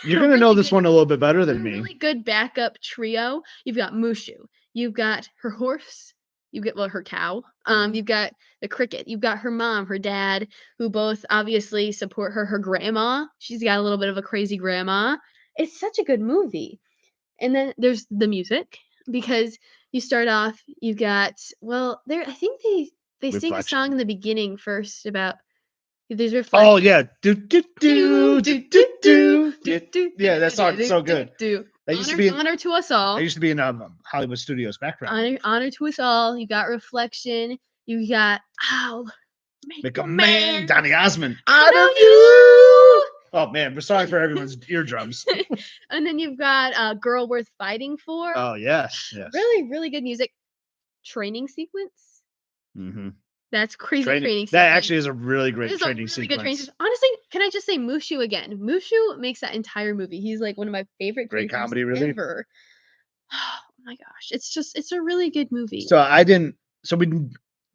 Speaker 2: You're
Speaker 1: a
Speaker 2: gonna know
Speaker 1: really
Speaker 2: this
Speaker 1: good
Speaker 2: one a little bit better than
Speaker 1: they're a
Speaker 2: me.
Speaker 1: really good backup trio. You've got Mushu, you've got her horse, you get well her cow. You've got the cricket, you've got her mom, her dad, who both obviously support her. Her grandma, she's got a little bit of a crazy grandma. It's such a good movie. And then there's the music because you start off, you've got well, there I think they sing a song
Speaker 2: Reflection.
Speaker 1: in the beginning first about there's
Speaker 2: Oh
Speaker 1: reflection.
Speaker 2: yeah. Do do
Speaker 1: Do,
Speaker 2: do do
Speaker 1: do,
Speaker 2: do
Speaker 1: do, do,
Speaker 2: do.
Speaker 1: do,
Speaker 2: Yeah,
Speaker 1: do, do,
Speaker 2: yeah, that
Speaker 1: do,
Speaker 2: song's
Speaker 1: do,
Speaker 2: so
Speaker 1: do,
Speaker 2: good.
Speaker 1: do.
Speaker 2: That used to be in
Speaker 1: Honor to us
Speaker 2: that
Speaker 1: all.
Speaker 2: used to be in Hollywood Studios background music.
Speaker 1: Honor to us all. You got reflection. You got I'll make
Speaker 2: Make a
Speaker 1: a
Speaker 2: man,
Speaker 1: man
Speaker 2: Donny Osmond,
Speaker 1: out
Speaker 2: out of
Speaker 1: of
Speaker 2: you.
Speaker 1: you.
Speaker 2: Oh man, we're sorry for everyone's eardrums.
Speaker 1: And then you've got Girl Worth Fighting For.
Speaker 2: Oh yes, yes.
Speaker 1: Really, really good music. Training sequence.
Speaker 2: Mm-hmm.
Speaker 1: That's crazy
Speaker 2: Training
Speaker 1: training
Speaker 2: that
Speaker 1: sequence.
Speaker 2: actually is a really
Speaker 1: It
Speaker 2: great
Speaker 1: is a
Speaker 2: training
Speaker 1: really good training
Speaker 2: sequence.
Speaker 1: sequence. Honestly, can I just say Mushu again? Mushu makes that entire movie. He's like one of my favorite
Speaker 2: Great
Speaker 1: characters
Speaker 2: comedy relief.
Speaker 1: ever. Oh my gosh, it's a really good movie.
Speaker 2: So I didn't. So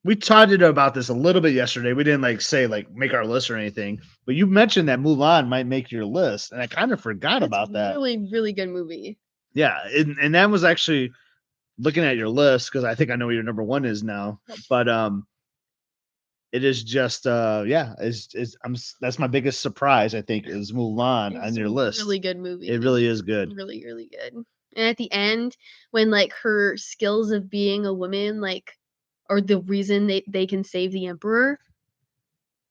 Speaker 2: we talked about this a little bit yesterday. We didn't like say like make our list or anything, but you mentioned that Mulan might make your list, and I kind of forgot
Speaker 1: It's
Speaker 2: about that.
Speaker 1: really, really good movie.
Speaker 2: Yeah, and that was actually looking at your list because I think I know what your number 1 is now. But it is just yeah, that's my biggest surprise. I think is Mulan on
Speaker 1: It's a
Speaker 2: your list.
Speaker 1: really good
Speaker 2: It
Speaker 1: movie.
Speaker 2: really is good.
Speaker 1: Really, really good. And at the end, when like her skills of being a woman, like, are the reason they can save the emperor.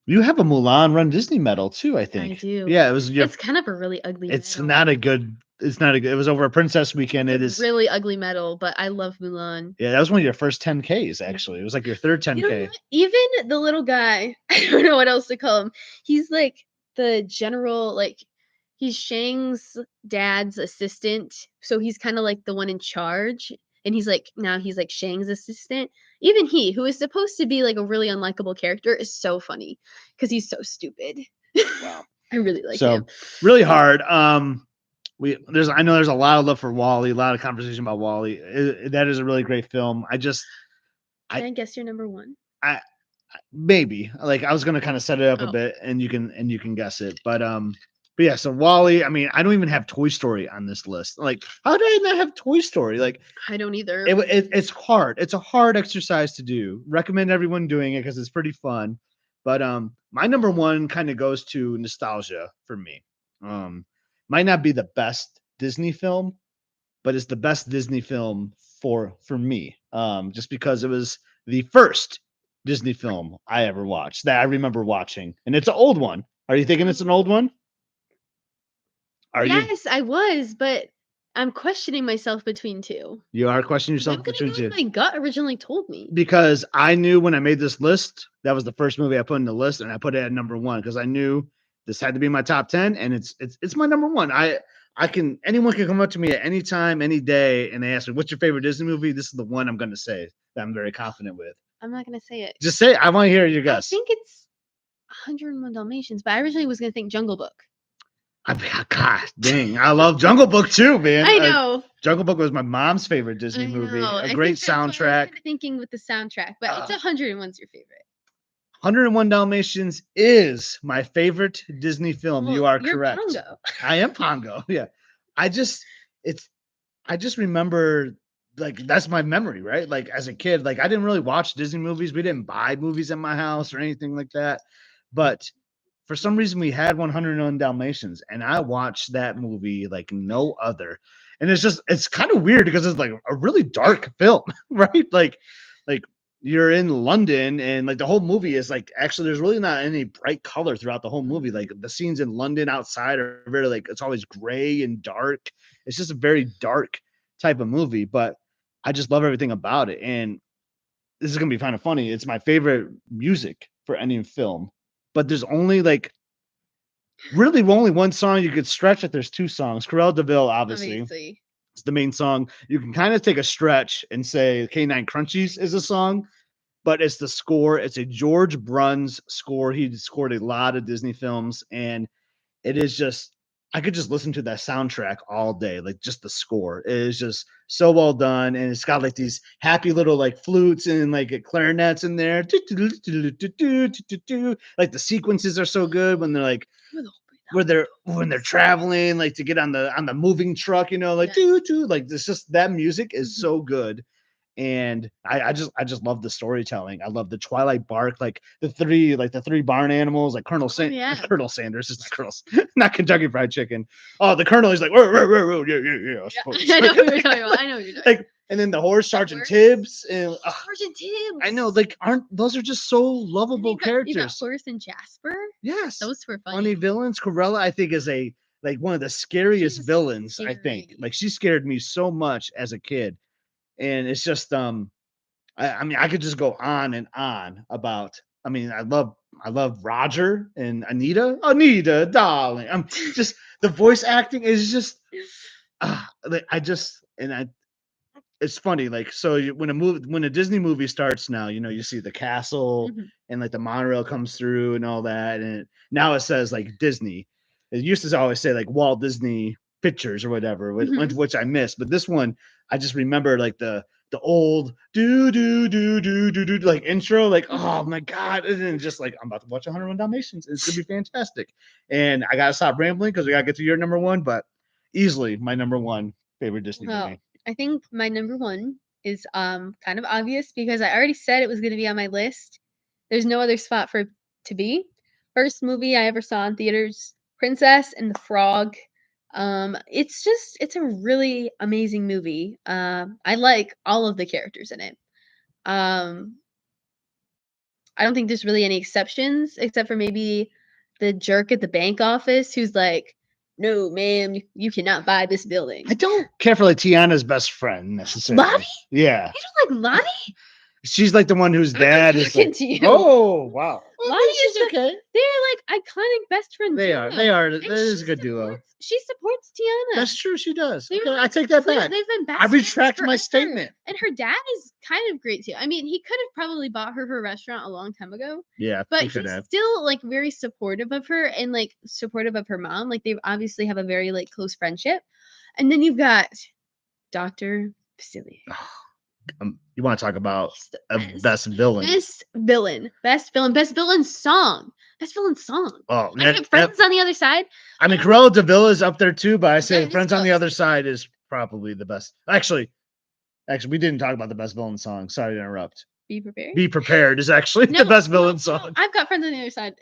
Speaker 2: You have a Mulan Run Disney medal too, I
Speaker 1: I
Speaker 2: think.
Speaker 1: do.
Speaker 2: Yeah, it was your.
Speaker 1: It's kind of a really ugly
Speaker 2: It's
Speaker 1: medal.
Speaker 2: not a good. It's not a good. It was over a princess weekend.
Speaker 1: It's
Speaker 2: It
Speaker 1: a
Speaker 2: is.
Speaker 1: really ugly medal, but I love Mulan.
Speaker 2: Yeah, that was one of your first 10Ks. Actually, it was like your third
Speaker 1: You know
Speaker 2: 10K.
Speaker 1: what? Even the little guy, I don't know what else to call him. He's like the general, like he's Shang's dad's assistant, so he's kind of like the one in charge. And he's like now he's like Shang's assistant. Even he, who is supposed to be like a really unlikable character, is so funny because he's so stupid.
Speaker 2: Wow.
Speaker 1: I really like
Speaker 2: So
Speaker 1: him.
Speaker 2: really hard. I know there's a lot of love for Wally, a lot of conversation about Wally. That is a really great film.
Speaker 1: Can
Speaker 2: I
Speaker 1: I guess your number one?
Speaker 2: I maybe like I was gonna kind of set it up a
Speaker 1: Oh,
Speaker 2: bit, and you can guess it, but yeah. So Wally, I mean, I don't even have Toy Story on this list. Like, how did I not have Toy Story? Like,
Speaker 1: I don't either.
Speaker 2: it's hard. It's a hard exercise to do. Recommend everyone doing it because it's pretty fun. But my number 1 kind of goes to nostalgia for me. Might not be the best Disney film, but it's the best Disney film for me. Just because it was the first Disney film I ever watched that I remember watching, and it's an old one. Are you thinking it's an old one? Are you?
Speaker 1: Yes, I was, but I'm questioning myself between 2.
Speaker 2: You are questioning
Speaker 1: But I'm
Speaker 2: yourself
Speaker 1: gonna
Speaker 2: between
Speaker 1: go with
Speaker 2: two
Speaker 1: my gut originally told me.
Speaker 2: because I knew when I made this list that was the first movie I put in the list, and I put it at number 1 because I knew this had to be my top 10, and it's my number 1. anyone can come up to me at any time, any day, and they ask me, "What's your favorite Disney movie?" This is the one I'm gonna say that I'm very confident with.
Speaker 1: I'm not gonna say it.
Speaker 2: Just say it. I want to hear your
Speaker 1: I
Speaker 2: guess.
Speaker 1: think it's 101 Dalmatians, but I originally was gonna think Jungle Book.
Speaker 2: God dang, I love Jungle Book too, man.
Speaker 1: I know.
Speaker 2: Jungle Book was my mom's favorite Disney
Speaker 1: I
Speaker 2: movie.
Speaker 1: know.
Speaker 2: A
Speaker 1: I
Speaker 2: great
Speaker 1: think that's what I was
Speaker 2: soundtrack.
Speaker 1: kinda thinking with the soundtrack, but it's 101's your favorite.
Speaker 2: 101 Dalmatians is my favorite Disney film. You
Speaker 1: Well,
Speaker 2: are
Speaker 1: you're
Speaker 2: correct.
Speaker 1: Pongo.
Speaker 2: I am Pongo. Yeah. I just it's I just remember like that's my memory, right? Like as a kid, like I didn't really watch Disney movies. We didn't buy movies in my house or anything like that. But for some reason we had 101 Dalmatians and I watched that movie like no other. And it's kind of weird because it's like a really dark film, right? Like you're in London and like the whole movie is like actually there's really not any bright color throughout the whole movie. Like the scenes in London outside are very like it's always gray and dark. It's just a very dark type of movie, but I just love everything about it. And this is gonna be kind of funny. It's my favorite music for any film, but there's only like really only one song you could stretch it. There's two songs. Cruella Deville, obviously,
Speaker 1: Obviously.
Speaker 2: it's the main song. You can kind of take a stretch and say K9 Crunchies is a song, but it's the score. It's a George Bruns score. He scored a lot of Disney films, and it is just I could just listen to that soundtrack all day, like just the score. It is just so well done, and it's got like these happy little like flutes and like clarinets in there. Like the sequences are so good when they're like when they're traveling, like to get on the moving truck, like like this just that music is so good. And I just love the storytelling. I love the Twilight bark, like the three barn animals, like Colonel Sanders is the Colonel, not Kentucky Fried Chicken. Oh, the Colonel is like, "Whoa, whoa, whoa, whoa, yeah, yeah, yeah."
Speaker 1: I know what you're talking about. I know what you're talking
Speaker 2: Like, and then the horse, Sergeant Tibbs, and
Speaker 1: Sergeant Tibbs.
Speaker 2: I know, like, aren't those are just so lovable characters?
Speaker 1: You got Horace and Jasper.
Speaker 2: Yes,
Speaker 1: those were
Speaker 2: funny villains. Cruella, I think, is like one of the scariest villains. I think, like, she scared me so much as a kid, and it's just I mean I could just go on and on about I mean I love Roger and Anita darling. I'm just the voice acting is just like, I just and I it's funny like so when a Disney movie starts now you see the castle and like the monorail comes through and all that and now it says like Disney. It used to always say like Walt Disney Pictures or whatever, which I missed. But this one, I just remember like the old do like intro, like oh my god, and then just like I'm about to watch 101 Dalmatians. It's gonna be fantastic. And I gotta stop rambling because we gotta get to your number one, but easily my number one favorite Disney movie.
Speaker 1: I think my number one is kind of obvious because I already said it was gonna be on my list. There's no other spot for it to be. First movie I ever saw in theaters, Princess and the Frog. It's a really amazing movie. I like all of the characters in it. Um, I don't think there's really any exceptions except for maybe the jerk at the bank office who's like, "No, ma'am, you cannot buy this building."
Speaker 2: I don't care for like Tiana's best friend necessarily.
Speaker 1: Lottie?
Speaker 2: Yeah.
Speaker 1: You don't like Lottie?
Speaker 2: She's like the one whose dad is like, oh wow.
Speaker 1: Lottie is
Speaker 2: okay.
Speaker 1: They're like iconic best friend.
Speaker 2: They are. That is a good duo.
Speaker 1: She supports Tiana.
Speaker 2: That's true. She does. Okay, I take that back.
Speaker 1: They've been best
Speaker 2: I retract my
Speaker 1: forever.
Speaker 2: statement.
Speaker 1: And her dad is kind of great too. I mean, he could have probably bought her restaurant a long time ago.
Speaker 2: Yeah,
Speaker 1: but he's still like very supportive of her and like supportive of her mom. Like they obviously have a very like close friendship. And then you've got Dr. Facilier.
Speaker 2: You want to talk about a best villain?
Speaker 1: Best villain song.
Speaker 2: Oh,
Speaker 1: Friends on the Other Side.
Speaker 2: I mean, Cruella Deville is up there too, but I say Friends on the Other Side is probably the best. Actually, we didn't talk about the best villain song. Sorry to interrupt.
Speaker 1: Be Prepared.
Speaker 2: Be Prepared is actually the best villain song.
Speaker 1: I've got Friends on the Other Side.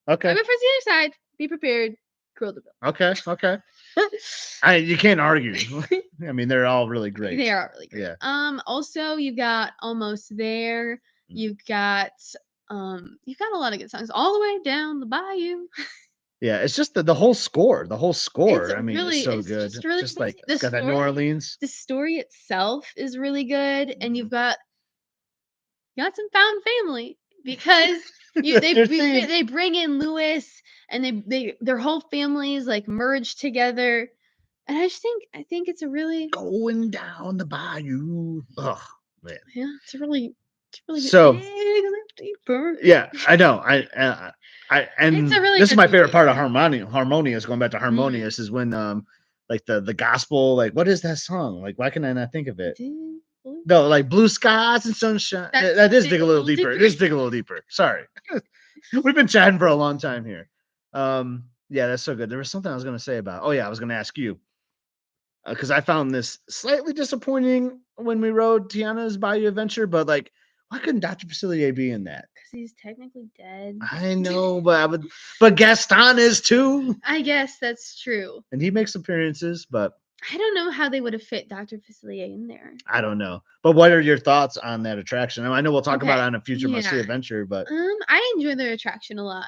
Speaker 2: Okay.
Speaker 1: I've got Friends on the Other Side. Be Prepared. Cruella Deville.
Speaker 2: Okay. You can't argue. I mean, they're all really great.
Speaker 1: They are really great.
Speaker 2: Yeah.
Speaker 1: Also, you've got Almost There. You've got a lot of good songs all the way down the bayou.
Speaker 2: Yeah, it's just the whole score. The whole score. I mean,
Speaker 1: really,
Speaker 2: it's so good. Just like it's got that New Orleans.
Speaker 1: The story itself is really good, and you've got some found family because they bring in Lewis, and their whole families like merge together. And I think it's a really
Speaker 2: Going down the bayou. Oh man.
Speaker 1: yeah, it's a really good
Speaker 2: So
Speaker 1: dig a little deeper.
Speaker 2: yeah, I know.
Speaker 1: It's a
Speaker 2: And
Speaker 1: really
Speaker 2: this is
Speaker 1: good
Speaker 2: my favorite
Speaker 1: movie.
Speaker 2: part of Harmonious. Going back to
Speaker 1: Mhm.
Speaker 2: Harmonious is when like the gospel, like what is that song? Like why can I not think of it?
Speaker 1: Dig a little
Speaker 2: No, like blue skies and sunshine.
Speaker 1: That's
Speaker 2: That is
Speaker 1: dig
Speaker 2: dig
Speaker 1: a
Speaker 2: a little
Speaker 1: little
Speaker 2: deeper.
Speaker 1: deeper.
Speaker 2: It is dig a little deeper. Sorry. We've been chatting for a long time here. Yeah, that's so good. There was something I was gonna say about. Oh yeah, I was gonna ask you because I found this slightly disappointing when we rode Tiana's Bayou Adventure, but like, why couldn't Dr. Facilier be in that?
Speaker 1: 'Cause he's technically dead.
Speaker 2: I know, but but Gaston is too,
Speaker 1: I guess that's true.
Speaker 2: and he makes appearances, but
Speaker 1: I don't know how they would have fit Dr. Facilier in there.
Speaker 2: I don't know. But what are your thoughts on that attraction? I know we'll talk about
Speaker 1: Okay.
Speaker 2: it on a future must see
Speaker 1: Yeah.
Speaker 2: adventure, but
Speaker 1: I enjoy their attraction a lot.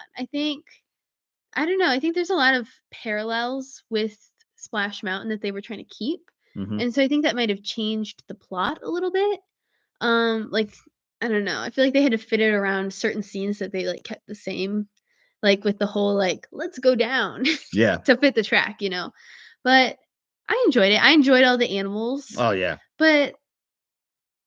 Speaker 1: I don't know, I think there's a lot of parallels with Splash Mountain that they were trying to keep,
Speaker 2: mhm.
Speaker 1: and so I think that might have changed the plot a little bit. Like, I don't know, I feel like they had to fit it around certain scenes that they, like, kept the same, like, with the whole, like, "Let's go down,"
Speaker 2: Yeah.
Speaker 1: to fit the track, you know? But I enjoyed it. I enjoyed all the animals,
Speaker 2: Oh yeah.
Speaker 1: but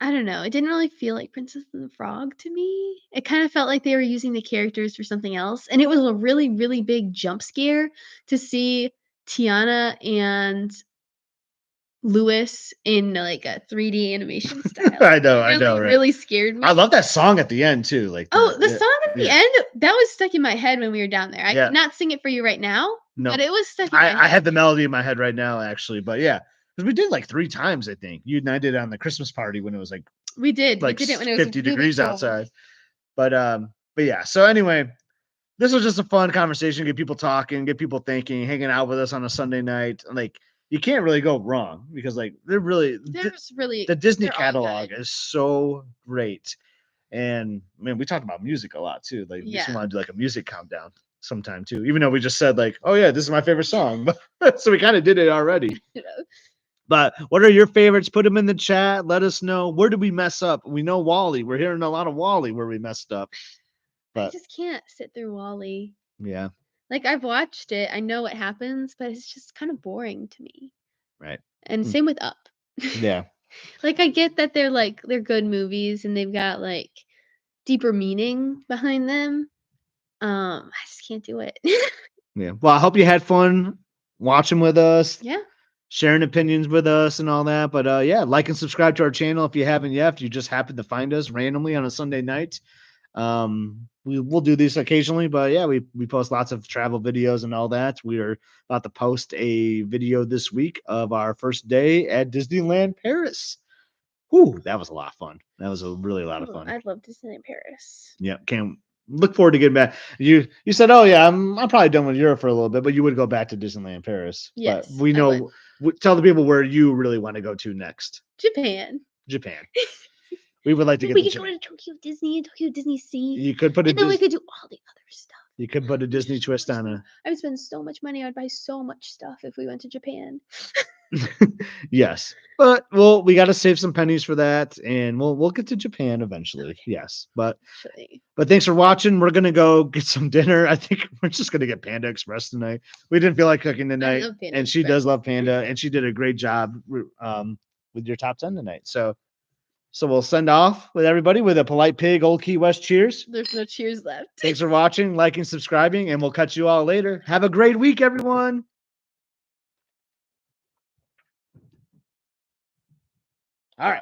Speaker 1: I don't know, it didn't really feel like Princess and the Frog to me. It kinda felt like they were using the characters for something else, and it was a really, really big jump scare to see Tiana and Louis in, like, a 3D animation style. It
Speaker 2: I know,
Speaker 1: really,
Speaker 2: right?
Speaker 1: really scared
Speaker 2: I
Speaker 1: me.
Speaker 2: love that song at the end too. Like
Speaker 1: Oh, the
Speaker 2: the
Speaker 1: song at the
Speaker 2: yeah.
Speaker 1: end, that was stuck in my head when we were down there. I
Speaker 2: Yeah.
Speaker 1: could not sing it for you right now, but
Speaker 2: No.
Speaker 1: it was stuck in my
Speaker 2: I
Speaker 1: head.
Speaker 2: have the melody in my head right now, actually, but yeah, because we did like 3 times, I think. You and I did it on the Christmas party when it was
Speaker 1: We
Speaker 2: like
Speaker 1: did it when it was
Speaker 2: 50
Speaker 1: really
Speaker 2: degrees
Speaker 1: cold.
Speaker 2: outside. But yeah. So anyway, this was just a fun conversation, get people talking, get people thinking, hanging out with us on a Sunday night. Like you can't really go wrong because like they're really the Disney
Speaker 1: They're all
Speaker 2: catalog
Speaker 1: good.
Speaker 2: is so great. And man, we talked about music a lot too. Like makes me
Speaker 1: Yeah.
Speaker 2: want to do like a music countdown sometime too. Even though we just said like, oh yeah, this is my favorite song. But so we kind of did it already.
Speaker 1: You know?
Speaker 2: But what are your favorites? Put them in the chat. Let us know where did we mess up. We know Wally. We're hearing a lot of Wally where we messed up.
Speaker 1: I
Speaker 2: But
Speaker 1: just can't sit through Wally.
Speaker 2: yeah,
Speaker 1: Like, I've watched it, I know what happens, but it's just kind of boring to me.
Speaker 2: right.
Speaker 1: And
Speaker 2: Hmm.
Speaker 1: same with Up.
Speaker 2: Yeah,
Speaker 1: Like, I get that they're good movies and they've got, like, deeper meaning behind them. I just can't do it.
Speaker 2: yeah. Well, I hope you had fun watching with us,
Speaker 1: Yeah.
Speaker 2: sharing opinions with us and all that. But yeah, like and subscribe to our channel if you haven't yet. If you just happen to find us randomly on a Sunday night. We will do these occasionally, but yeah, we post lots of travel videos and all that. We are about to post a video this week of our first day at Disneyland Paris. Whew, that was a lot of fun. That was a really lot of
Speaker 1: Ooh,
Speaker 2: fun.
Speaker 1: I'd love to see in Paris.
Speaker 2: Yeah, can't look forward to getting back. You said, oh yeah, I'm probably done with Europe for a little bit, but you would go back to Disneyland Paris. But
Speaker 1: Yes,
Speaker 2: we
Speaker 1: I would.
Speaker 2: know, tell the people where you really want to go to next.
Speaker 1: Japan.
Speaker 2: Japan. We would like to
Speaker 1: Then
Speaker 2: get
Speaker 1: we
Speaker 2: to
Speaker 1: could go
Speaker 2: Japan.
Speaker 1: to Tokyo Disney and Tokyo Disney Sea,
Speaker 2: You could put a
Speaker 1: and then we could do all the other stuff.
Speaker 2: you could put a
Speaker 1: There's
Speaker 2: Disney
Speaker 1: so
Speaker 2: twist
Speaker 1: much
Speaker 2: on
Speaker 1: money.
Speaker 2: a
Speaker 1: I would spend so much money. I would buy so much stuff if we went to Japan.
Speaker 2: yes. But well, we got to save some pennies for that, and we'll get to Japan eventually.
Speaker 1: Okay,
Speaker 2: Yes, but
Speaker 1: actually,
Speaker 2: thanks for watching. We're gonna go get some dinner. I think we're just gonna get Panda Express tonight. We didn't feel like cooking
Speaker 1: I
Speaker 2: tonight,
Speaker 1: love Panda
Speaker 2: and she
Speaker 1: Express.
Speaker 2: does love Panda, and she did a great job with your top 10 tonight. So we'll send off with everybody with a polite pig, Old Key West cheers.
Speaker 1: There's no cheers left.
Speaker 2: Thanks for watching, liking, subscribing, and we'll catch you all later. Have a great week, everyone. All right.